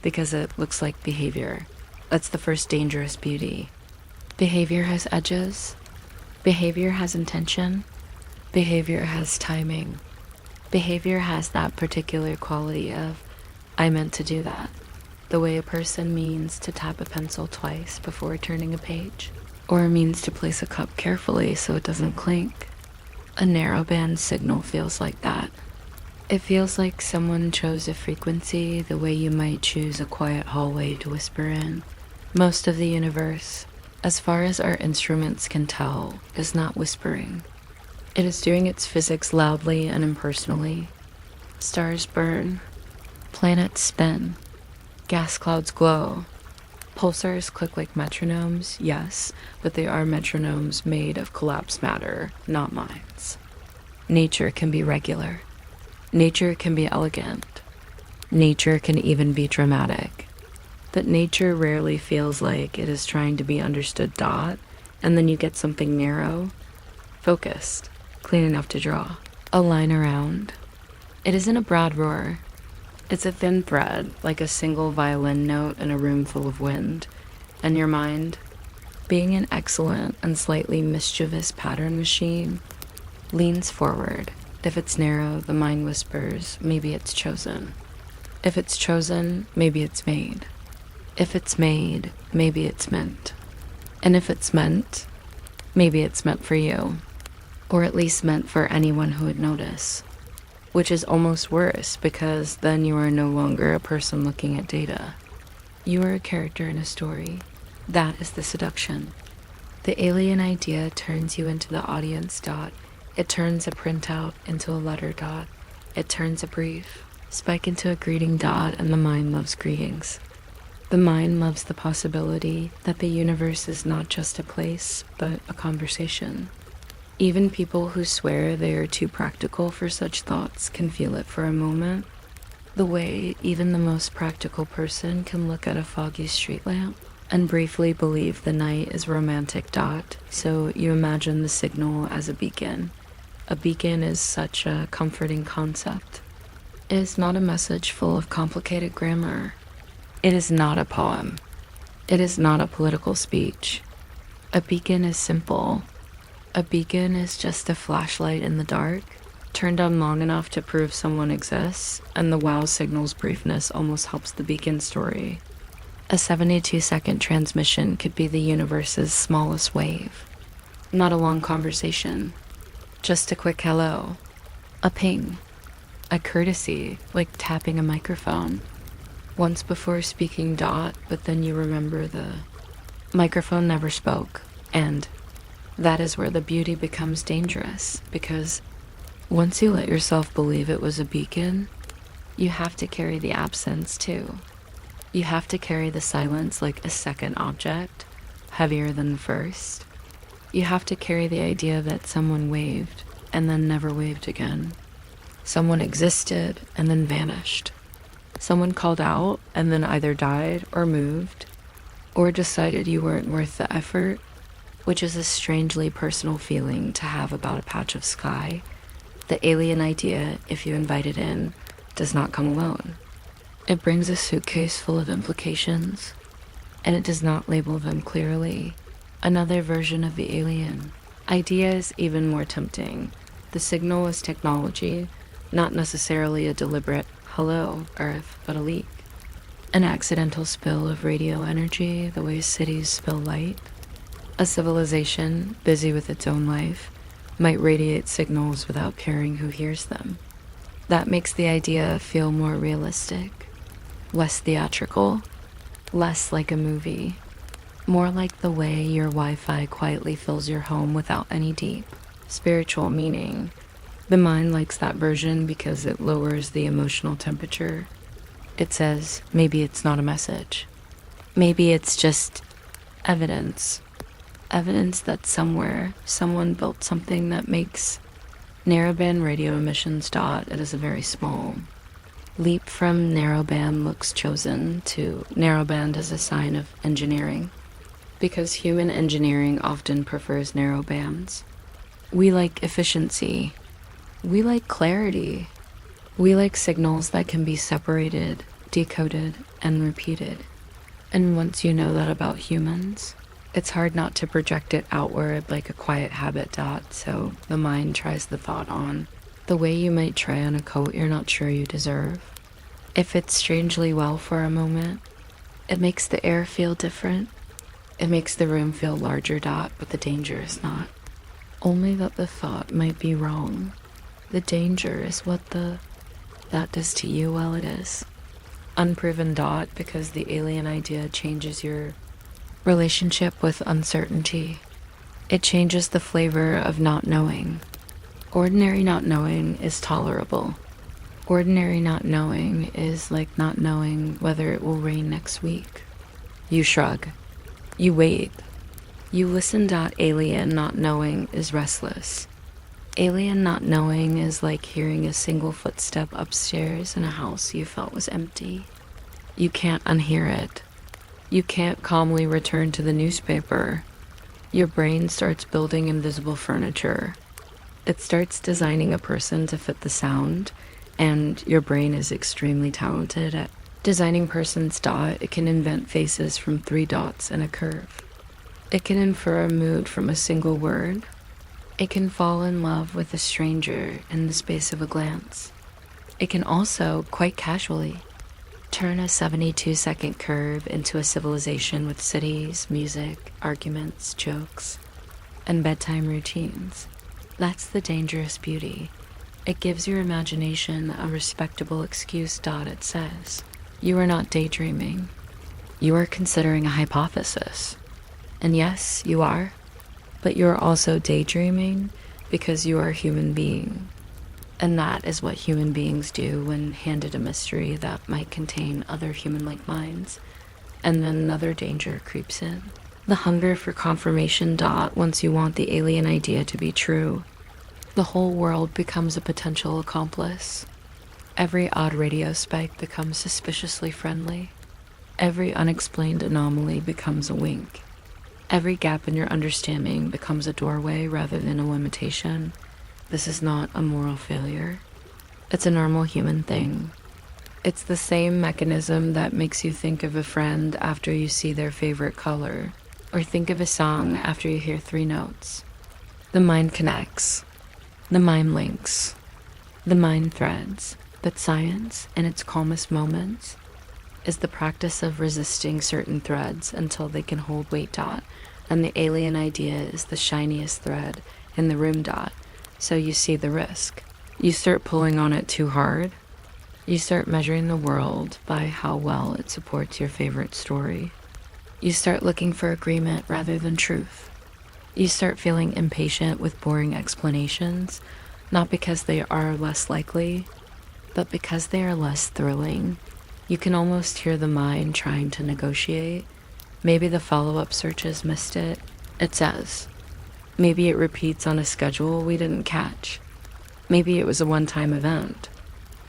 because it looks like behavior. That's the first dangerous beauty. Behavior has edges. Behavior has intention. Behavior has timing. Behavior has that particular quality of, I meant to do that. The way a person means to tap a pencil twice before turning a page, or means to place a cup carefully so it doesn't clink. A narrowband signal feels like that. It feels like someone chose a frequency the way you might choose a quiet hallway to whisper in. Most of the universe, as far as our instruments can tell, is not whispering. It is doing its physics loudly and impersonally. Stars burn, planets spin, gas clouds glow. Pulsars click like metronomes, yes, but they are metronomes made of collapsed matter, not minds. Nature can be regular. Nature can be elegant. Nature can even be dramatic. But nature rarely feels like it is trying to be understood. And then you get something narrow, focused, clean enough to draw. A line around. It isn't a broad roar. It's a thin thread, like a single violin note in a room full of wind. And your mind, being an excellent and slightly mischievous pattern machine, leans forward. If it's narrow, the mind whispers, maybe it's chosen. If it's chosen, maybe it's made. If it's made, maybe it's meant. And if it's meant, maybe it's meant for you. Or at least meant for anyone who would notice. Which is almost worse, because then you are no longer a person looking at data. You are a character in a story. That is the seduction. The alien idea turns you into the audience. It turns a printout into a letter. It turns a brief spike into a greeting. And the mind loves greetings. The mind loves the possibility that the universe is not just a place, but a conversation. Even people who swear they are too practical for such thoughts can feel it for a moment. The way even the most practical person can look at a foggy street lamp and briefly believe the night is romantic. So you imagine the signal as a beacon. A beacon is such a comforting concept. It is not a message full of complicated grammar. It is not a poem. It is not a political speech. A beacon is simple. A beacon is just a flashlight in the dark, turned on long enough to prove someone exists, and the wow signal's briefness almost helps the beacon story. A 72-second transmission could be the universe's smallest wave. Not a long conversation. Just a quick hello. A ping. A courtesy, like tapping a microphone. Once before speaking. But then you remember the microphone never spoke, and that is where the beauty becomes dangerous, because once you let yourself believe it was a beacon, you have to carry the absence too. You have to carry the silence like a second object, heavier than the first. You have to carry the idea that someone waved and then never waved again. Someone existed and then vanished. Someone called out and then either died or moved, or decided you weren't worth the effort, which is a strangely personal feeling to have about a patch of sky. The alien idea, if you invite it in, does not come alone. It brings a suitcase full of implications, and it does not label them clearly. Another version of the alien idea is even more tempting. The signal is technology, not necessarily a deliberate hello, Earth, but a leak. An accidental spill of radio energy, the way cities spill light. A civilization, busy with its own life, might radiate signals without caring who hears them. That makes the idea feel more realistic, less theatrical, less like a movie, more like the way your Wi-Fi quietly fills your home without any deep, spiritual meaning. The mind likes that version because it lowers the emotional temperature. It says, maybe it's not a message. Maybe it's just evidence. Evidence that somewhere, someone built something that makes narrowband radio emissions. It is a very small leap from narrowband looks chosen to narrowband as a sign of engineering, because human engineering often prefers narrowbands. We like efficiency. We like clarity. We like signals that can be separated, decoded, and repeated. And once you know that about humans, it's hard not to project it outward like a quiet habit. So the mind tries the thought on, the way you might try on a coat you're not sure you deserve. It fits strangely well for a moment. It makes the air feel different. It makes the room feel larger. But the danger is not. Only that the thought might be wrong. The danger is what the that does to you, well, it is. Unproven dot, because the alien idea changes your relationship with uncertainty. It changes the flavor of not knowing. Ordinary not knowing is tolerable. Ordinary not knowing is like not knowing whether it will rain next week. You shrug. You wait. You listen. Alien not knowing is restless. Alien not knowing is like hearing a single footstep upstairs in a house you felt was empty. You can't unhear it. You can't calmly return to the newspaper. Your brain starts building invisible furniture. It starts designing a person to fit the sound, and your brain is extremely talented at designing persons. It can invent faces from 3 dots and a curve. It can infer a mood from a single word. It can fall in love with a stranger in the space of a glance. It can also, quite casually, turn a 72-second curve into a civilization with cities, music, arguments, jokes, and bedtime routines. That's the dangerous beauty. It gives your imagination a respectable excuse. It says, you are not daydreaming. You are considering a hypothesis. And yes, you are. But you are also daydreaming because you are a human being. And that is what human beings do when handed a mystery that might contain other human-like minds. And then another danger creeps in. The hunger for confirmation. Once you want the alien idea to be true, the whole world becomes a potential accomplice. Every odd radio spike becomes suspiciously friendly. Every unexplained anomaly becomes a wink. Every gap in your understanding becomes a doorway rather than a limitation. This is not a moral failure. It's a normal human thing. It's the same mechanism that makes you think of a friend after you see their favorite color, or think of a song after you hear 3 notes. The mind connects. The mind links. The mind threads. But science, in its calmest moments, is the practice of resisting certain threads until they can hold weight. And the alien idea is the shiniest thread in the room. So you see the risk. You start pulling on it too hard. You start measuring the world by how well it supports your favorite story. You start looking for agreement rather than truth. You start feeling impatient with boring explanations, not because they are less likely, but because they are less thrilling. You can almost hear the mind trying to negotiate. Maybe the follow-up searches missed it. It says, maybe it repeats on a schedule we didn't catch. Maybe it was a one-time event.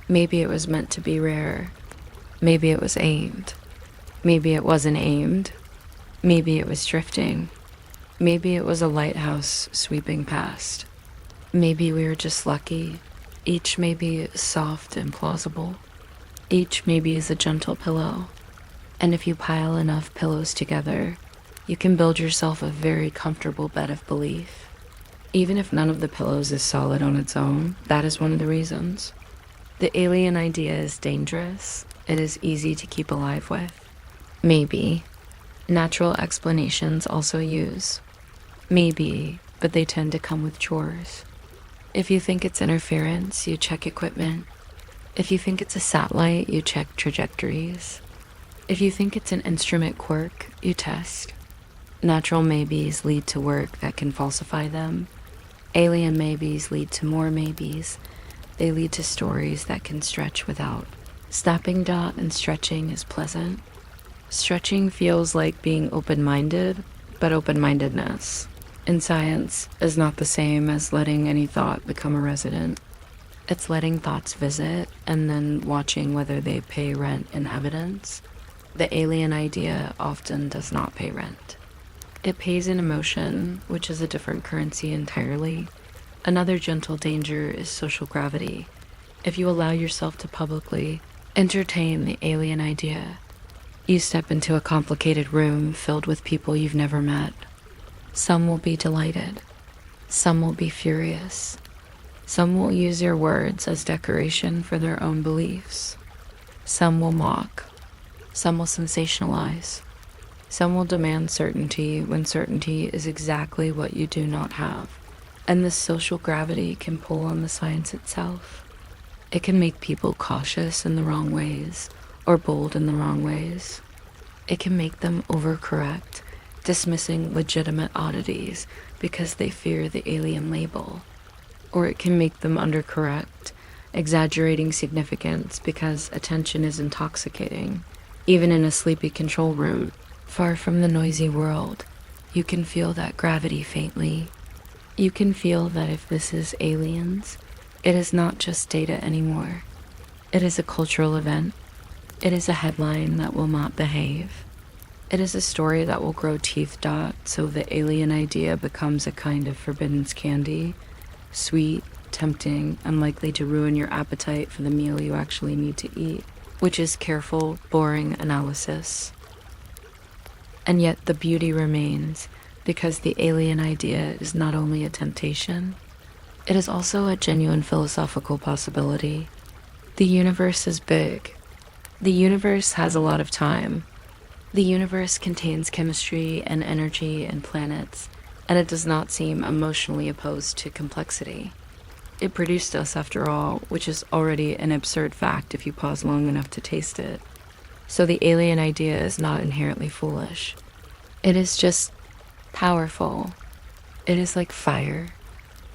Maybe it was meant to be rare. Maybe it was aimed. Maybe it wasn't aimed. Maybe it was drifting. Maybe it was a lighthouse sweeping past. Maybe we were just lucky. Each maybe is soft and plausible. Each maybe is a gentle pillow. And if you pile enough pillows together, you can build yourself a very comfortable bed of belief. Even if none of the pillows is solid on its own, that is one of the reasons. The alien idea is dangerous. It is easy to keep alive with. Maybe. Natural explanations also use. Maybe, but they tend to come with chores. If you think it's interference, you check equipment. If you think it's a satellite, you check trajectories. If you think it's an instrument quirk, you test. Natural maybes lead to work that can falsify them. Alien maybes lead to more maybes. They lead to stories that can stretch without. Snapping. And stretching is pleasant. Stretching feels like being open-minded, but open-mindedness in science is not the same as letting any thought become a resident. It's letting thoughts visit and then watching whether they pay rent in evidence. The alien idea often does not pay rent. It pays in emotion, which is a different currency entirely. Another gentle danger is social gravity. If you allow yourself to publicly entertain the alien idea, you step into a complicated room filled with people you've never met. Some will be delighted. Some will be furious. Some will use your words as decoration for their own beliefs. Some will mock. Some will sensationalize. Some will demand certainty when certainty is exactly what you do not have. And this social gravity can pull on the science itself. It can make people cautious in the wrong ways or bold in the wrong ways. It can make them overcorrect, dismissing legitimate oddities because they fear the alien label. Or it can make them undercorrect, exaggerating significance because attention is intoxicating. Even in a sleepy control room, far from the noisy world, you can feel that gravity faintly. You can feel that if this is aliens, it is not just data anymore. It is a cultural event. It is a headline that will not behave. It is a story that will grow teeth so the alien idea becomes a kind of forbidden candy, sweet, tempting, and likely to ruin your appetite for the meal you actually need to eat, which is careful, boring analysis. And yet the beauty remains because the alien idea is not only a temptation, it is also a genuine philosophical possibility. The universe is big. The universe has a lot of time. The universe contains chemistry and energy and planets, and it does not seem emotionally opposed to complexity. It produced us after all, which is already an absurd fact if you pause long enough to taste it. So the alien idea is not inherently foolish. It is just powerful. It is like fire.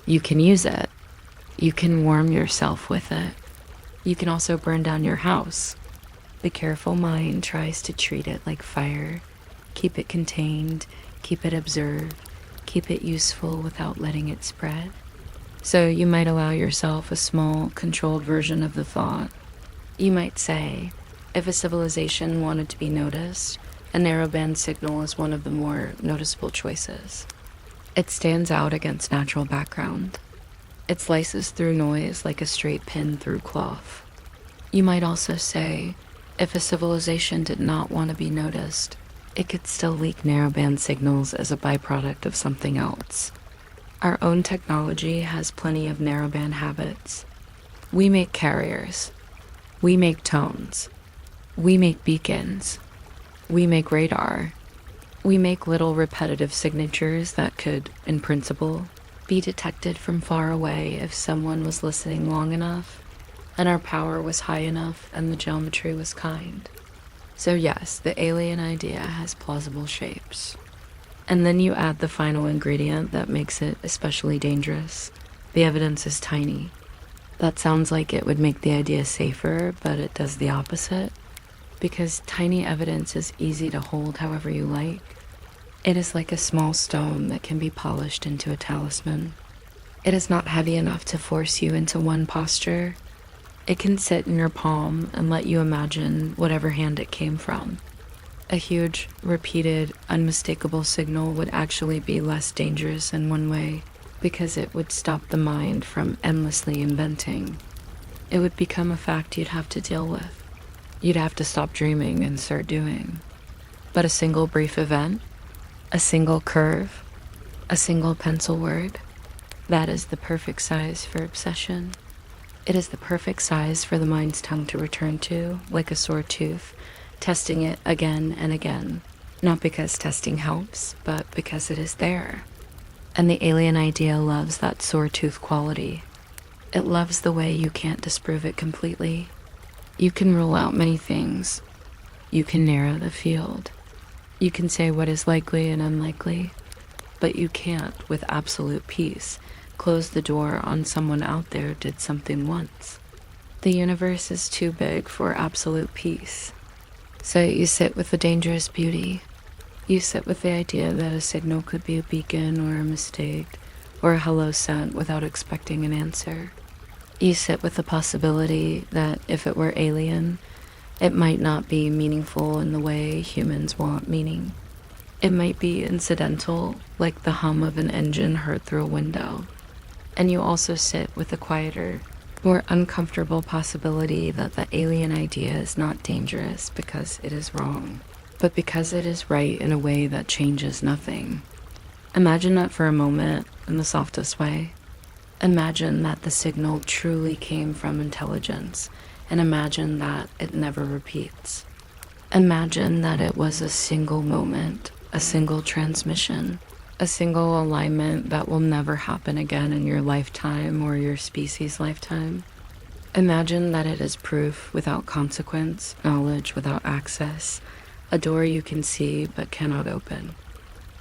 You can use it. You can warm yourself with it. You can also burn down your house. The careful mind tries to treat it like fire, keep it contained, keep it observed, keep it useful without letting it spread. So you might allow yourself a small, controlled version of the thought. You might say, if a civilization wanted to be noticed, a narrowband signal is one of the more noticeable choices. It stands out against natural background. It slices through noise like a straight pin through cloth. You might also say, if a civilization did not want to be noticed, it could still leak narrowband signals as a byproduct of something else. Our own technology has plenty of narrowband habits. We make carriers. We make tones. We make beacons. We make radar. We make little repetitive signatures that could, in principle, be detected from far away if someone was listening long enough, and our power was high enough and the geometry was kind. So yes, the alien idea has plausible shapes. And then you add the final ingredient that makes it especially dangerous. The evidence is tiny. That sounds like it would make the idea safer, but it does the opposite. Because tiny evidence is easy to hold however you like. It is like a small stone that can be polished into a talisman. It is not heavy enough to force you into one posture. It can sit in your palm and let you imagine whatever hand it came from. A huge, repeated, unmistakable signal would actually be less dangerous in one way, because it would stop the mind from endlessly inventing. It would become a fact you'd have to deal with. You'd have to stop dreaming and start doing. But a single brief event, a single curve, a single pencil word, that is the perfect size for obsession. It is the perfect size for the mind's tongue to return to, like a sore tooth, testing it again and again. Not because testing helps, but because it is there. And the alien idea loves that sore tooth quality. It loves the way you can't disprove it completely. You can rule out many things. You can narrow the field. You can say what is likely and unlikely, but you can't, with absolute peace, close the door on someone out there did something once. The universe is too big for absolute peace. So you sit with the dangerous beauty. You sit with the idea that a signal could be a beacon or a mistake, or a hello sent without expecting an answer. You sit with the possibility that if it were alien, it might not be meaningful in the way humans want meaning. It might be incidental, like the hum of an engine heard through a window. And you also sit with the quieter, more uncomfortable possibility that the alien idea is not dangerous because it is wrong, but because it is right in a way that changes nothing. Imagine that for a moment in the softest way. Imagine that the signal truly came from intelligence, and imagine that it never repeats. Imagine that it was a single moment, a single transmission, a single alignment that will never happen again in your lifetime or your species' lifetime. Imagine that it is proof without consequence, knowledge without access, a door you can see but cannot open.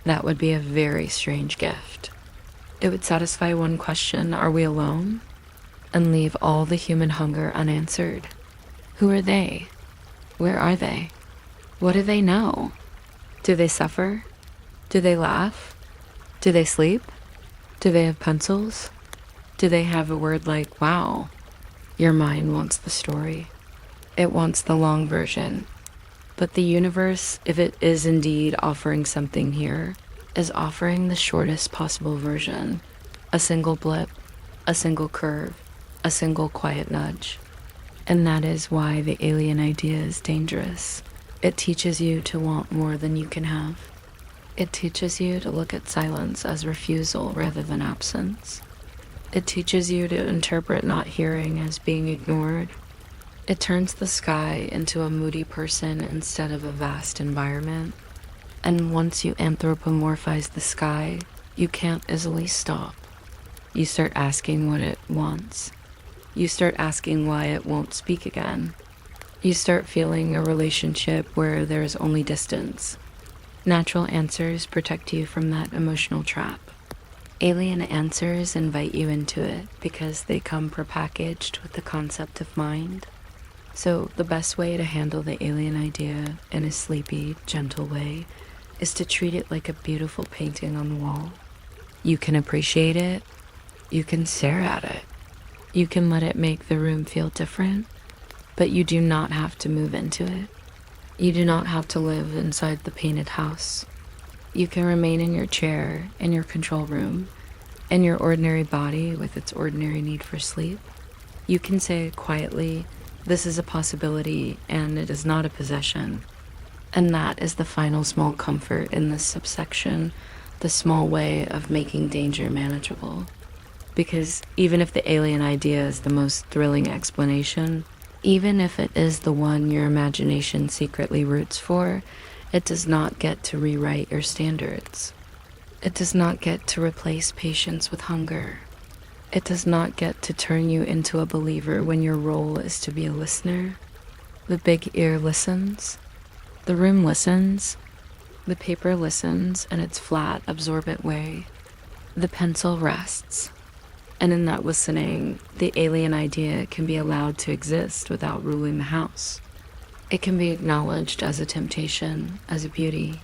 That would be a very strange gift. It would satisfy one question, are we alone? And leave all the human hunger unanswered. Who are they? Where are they? What do they know? Do they suffer? Do they laugh? Do they sleep? Do they have pencils? Do they have a word like wow? Your mind wants the story. It wants the long version. But the universe, if it is indeed offering something here, is offering the shortest possible version. A single blip, a single curve, a single quiet nudge. And that is why the alien idea is dangerous. It teaches you to want more than you can have. It teaches you to look at silence as refusal rather than absence. It teaches you to interpret not hearing as being ignored. It turns the sky into a moody person instead of a vast environment. And once you anthropomorphize the sky, you can't easily stop. You start asking what it wants. You start asking why it won't speak again. You start feeling a relationship where there is only distance. Natural answers protect you from that emotional trap. Alien answers invite you into it because they come prepackaged with the concept of mind. So the best way to handle the alien idea in a sleepy, gentle way is to treat it like a beautiful painting on the wall. You can appreciate it. You can stare at it. You can let it make the room feel different, but you do not have to move into it. You do not have to live inside the painted house. You can remain in your chair, in your control room, in your ordinary body with its ordinary need for sleep. You can say quietly, this is a possibility and it is not a possession. And that is the final small comfort in this subsection, the small way of making danger manageable. Because even if the alien idea is the most thrilling explanation, even if it is the one your imagination secretly roots for, it does not get to rewrite your standards. It does not get to replace patience with hunger. It does not get to turn you into a believer when your role is to be a listener. The big ear listens. The room listens. The paper listens in its flat, absorbent way. The pencil rests. And in that listening, the alien idea can be allowed to exist without ruling the house. It can be acknowledged as a temptation, as a beauty,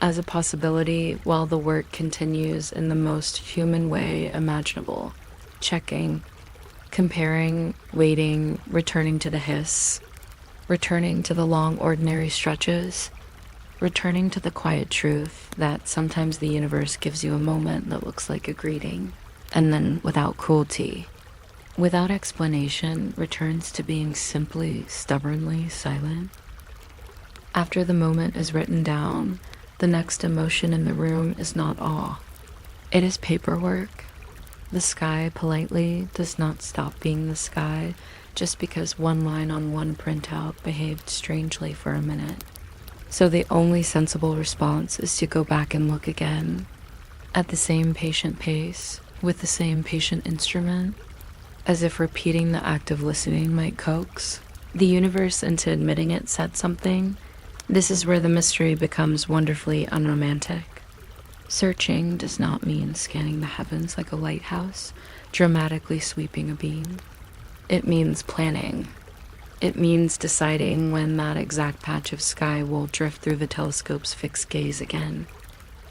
as a possibility while the work continues in the most human way imaginable. Checking, comparing, waiting, returning to the hiss, returning to the long ordinary stretches, returning to the quiet truth that sometimes the universe gives you a moment that looks like a greeting, and then without cruelty, without explanation, returns to being simply, stubbornly silent. After the moment is written down, the next emotion in the room is not awe. It is paperwork. The sky politely does not stop being the sky just because one line on one printout behaved strangely for a minute. So the only sensible response is to go back and look again, at the same patient pace, with the same patient instrument, as if repeating the act of listening might coax the universe into admitting it said something. This is where the mystery becomes wonderfully unromantic. Searching does not mean scanning the heavens like a lighthouse, dramatically sweeping a beam. It means planning. It means deciding when that exact patch of sky will drift through the telescope's fixed gaze again.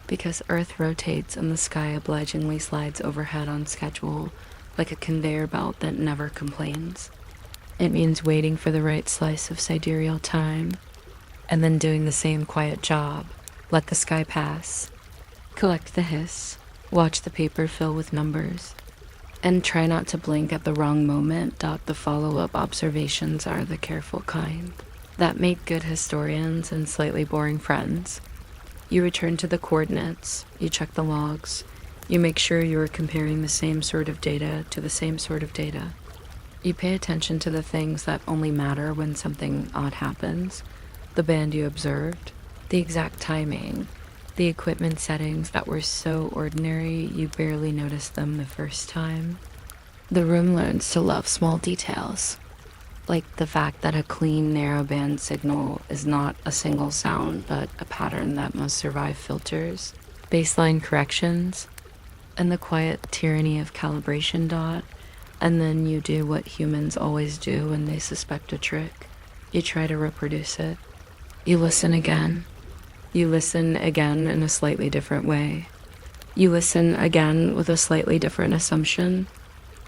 Because Earth rotates and the sky obligingly slides overhead on schedule, like a conveyor belt that never complains. It means waiting for the right slice of sidereal time, and then doing the same quiet job. Let the sky pass. Collect the hiss. Watch the paper fill with numbers. And try not to blink at the wrong moment. The follow-up observations are the careful kind that make good historians and slightly boring friends. You return to the coordinates. You check the logs. You make sure you are comparing the same sort of data to the same sort of data. You pay attention to the things that only matter when something odd happens. The band you observed, the exact timing, the equipment settings that were so ordinary you barely noticed them the first time. The room learns to love small details, like the fact that a clean narrowband signal is not a single sound, but a pattern that must survive filters, baseline corrections, and the quiet tyranny of calibration dot. And then you do what humans always do when they suspect a trick. You try to reproduce it. You listen again. You listen again in a slightly different way. You listen again with a slightly different assumption.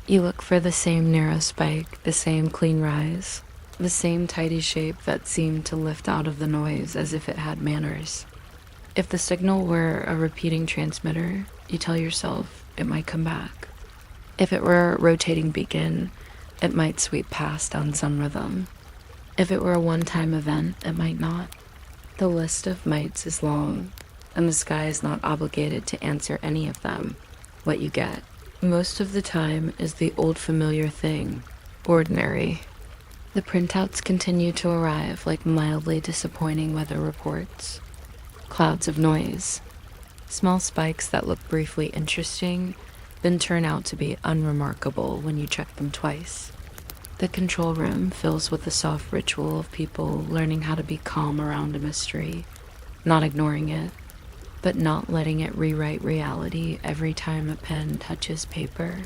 You look for the same narrow spike, the same clean rise, the same tidy shape that seemed to lift out of the noise as if it had manners. If the signal were a repeating transmitter, you tell yourself it might come back. If it were a rotating beacon, it might sweep past on some rhythm. If it were a one-time event, it might not. The list of mights is long, and the sky is not obligated to answer any of them. What you get, most of the time, is the old familiar thing, ordinary. The printouts continue to arrive like mildly disappointing weather reports. Clouds of noise. Small spikes that look briefly interesting, then turn out to be unremarkable when you check them twice. The control room fills with the soft ritual of people learning how to be calm around a mystery, not ignoring it, but not letting it rewrite reality every time a pen touches paper.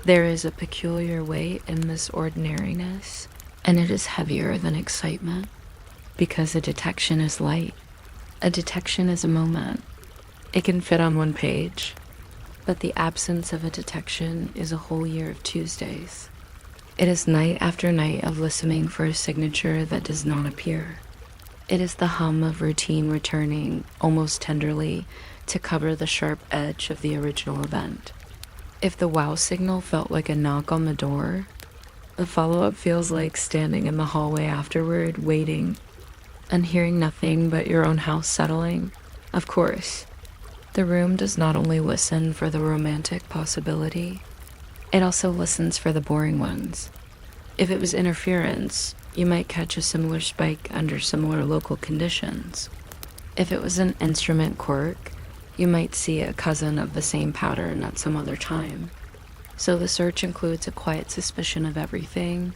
There is a peculiar weight in this ordinariness, and it is heavier than excitement, because a detection is light. A detection is a moment. It can fit on one page, but the absence of a detection is a whole year of Tuesdays. It is night after night of listening for a signature that does not appear. It is the hum of routine returning, almost tenderly, to cover the sharp edge of the original event. If the wow signal felt like a knock on the door, the follow-up feels like standing in the hallway afterward, waiting, and hearing nothing but your own house settling. Of course, the room does not only listen for the romantic possibility, it also listens for the boring ones. If it was interference, you might catch a similar spike under similar local conditions. If it was an instrument quirk, you might see a cousin of the same pattern at some other time. So the search includes a quiet suspicion of everything: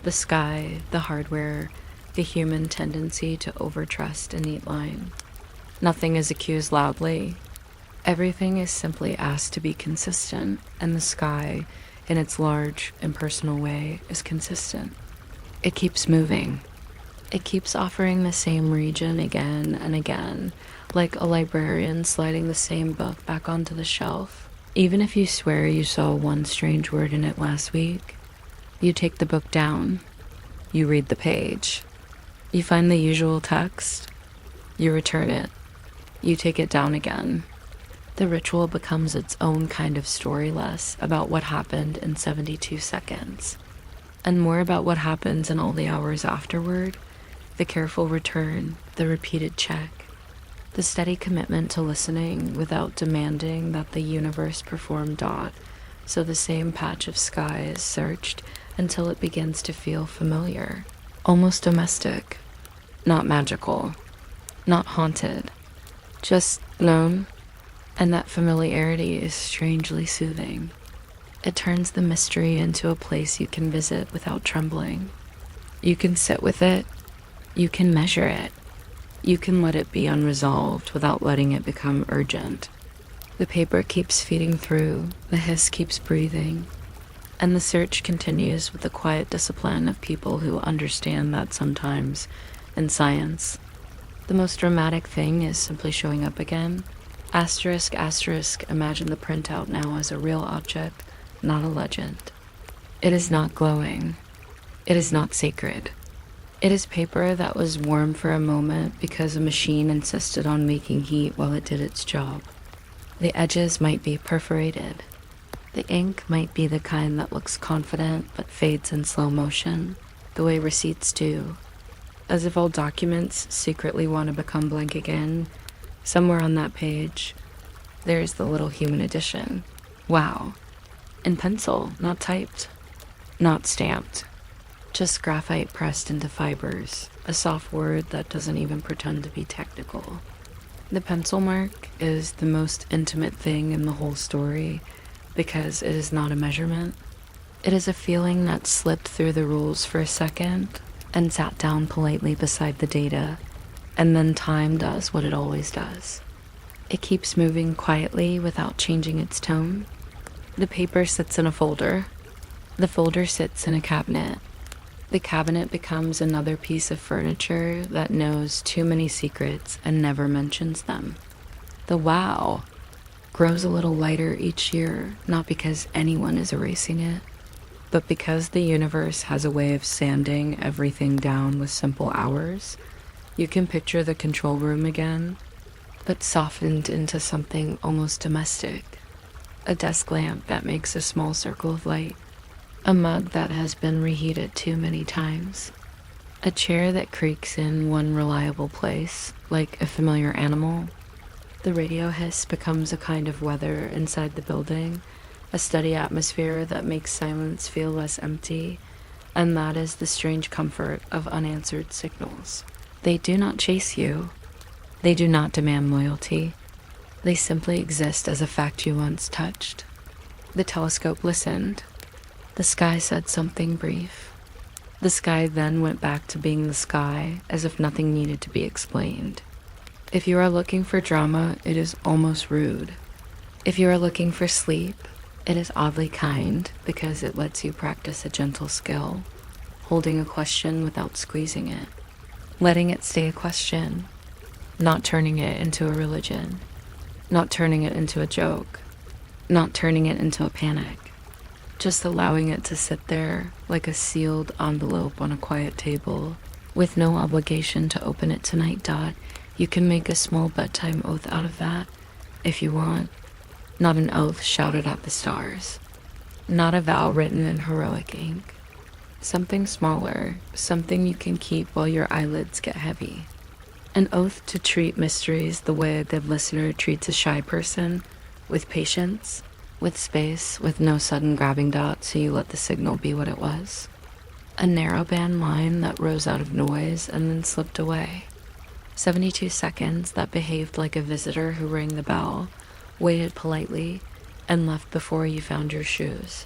the sky, the hardware, the human tendency to overtrust a neat line. Nothing is accused loudly. Everything is simply asked to be consistent, and the sky, in its large, impersonal way, is consistent. It keeps moving. It keeps offering the same region again and again, like a librarian sliding the same book back onto the shelf. Even if you swear you saw one strange word in it last week, you take the book down. You read the page. You find the usual text. You return it. You take it down again. The ritual becomes its own kind of story, less about what happened in 72 seconds, and more about what happens in all the hours afterward, the careful return, the repeated check, the steady commitment to listening without demanding that the universe perform dot, so the same patch of sky is searched until it begins to feel familiar, almost domestic, not magical, not haunted, just known. And that familiarity is strangely soothing. It turns the mystery into a place you can visit without trembling. You can sit with it. You can measure it. You can let it be unresolved without letting it become urgent. The paper keeps feeding through, the hiss keeps breathing, and the search continues with the quiet discipline of people who understand that sometimes, in science, the most dramatic thing is simply showing up again. Asterisk, asterisk, imagine the printout now as a real object, not a legend. It is not glowing. It is not sacred. It is paper that was warm for a moment because a machine insisted on making heat while it did its job. The edges might be perforated. The ink might be the kind that looks confident but fades in slow motion, the way receipts do. As if all documents secretly want to become blank again. Somewhere on that page, there's the little human edition. Wow. In pencil, not typed, not stamped. Just graphite pressed into fibers, a soft word that doesn't even pretend to be technical. The pencil mark is the most intimate thing in the whole story because it is not a measurement. It is a feeling that slipped through the rules for a second and sat down politely beside the data, and then time does what it always does. It keeps moving quietly without changing its tone. The paper sits in a folder. The folder sits in a cabinet. The cabinet becomes another piece of furniture that knows too many secrets and never mentions them. The wow grows a little lighter each year, not because anyone is erasing it, but because the universe has a way of sanding everything down with simple hours. You can picture the control room again, but softened into something almost domestic. A desk lamp that makes a small circle of light. A mug that has been reheated too many times. A chair that creaks in one reliable place, like a familiar animal. The radio hiss becomes a kind of weather inside the building, a steady atmosphere that makes silence feel less empty, and that is the strange comfort of unanswered signals. They do not chase you. They do not demand loyalty. They simply exist as a fact you once touched. The telescope listened. The sky said something brief. The sky then went back to being the sky, as if nothing needed to be explained. If you are looking for drama, it is almost rude. If you are looking for sleep, it is oddly kind because it lets you practice a gentle skill, holding a question without squeezing it, letting it stay a question, not turning it into a religion, not turning it into a joke, not turning it into a panic. Just allowing it to sit there like a sealed envelope on a quiet table, with no obligation to open it tonight. You can make a small bedtime oath out of that, if you want. Not an oath shouted at the stars. Not a vow written in heroic ink. Something smaller, something you can keep while your eyelids get heavy. An oath to treat mysteries the way a good listener treats a shy person, with patience, with space, with no sudden grabbing dot, so you let the signal be what it was. A narrowband line that rose out of noise and then slipped away. 72 seconds that behaved like a visitor who rang the bell, waited politely, and left before you found your shoes.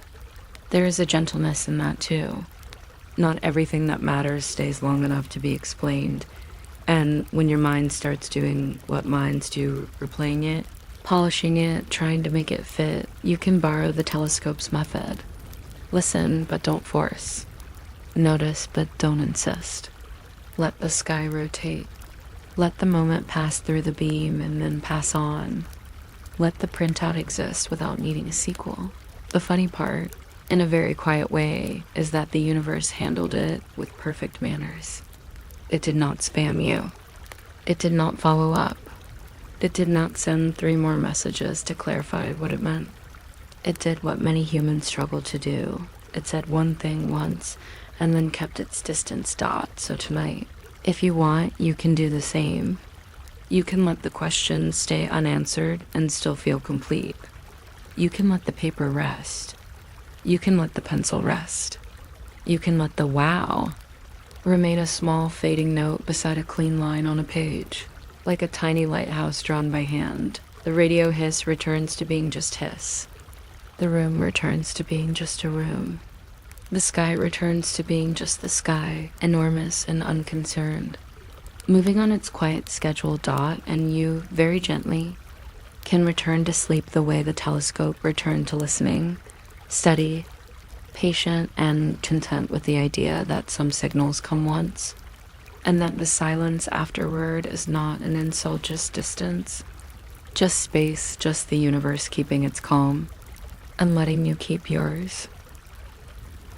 There is a gentleness in that too. Not everything that matters stays long enough to be explained, and when your mind starts doing what minds do, replaying it, polishing it, trying to make it fit, you can borrow the telescope's method. Listen, but don't force. Notice, but don't insist. Let the sky rotate. Let the moment pass through the beam and then pass on. Let the printout exist without needing a sequel. The funny part, in a very quiet way, is that the universe handled it with perfect manners. It did not spam you. It did not follow up. It did not send 3 more messages to clarify what it meant. It did what many humans struggle to do. It said one thing once and then kept its distance. So tonight, if you want, you can do the same. You can let the questions stay unanswered and still feel complete. You can let the paper rest. You can let the pencil rest. You can let the wow remain a small fading note beside a clean line on a page. Like a tiny lighthouse drawn by hand, the radio hiss returns to being just hiss. The room returns to being just a room. The sky returns to being just the sky, enormous and unconcerned. Moving on its quiet schedule. And you, very gently, can return to sleep the way the telescope returned to listening, steady, patient, and content with the idea that some signals come once, and that the silence afterward is not an insult, just distance, just space, just the universe keeping its calm, and letting you keep yours.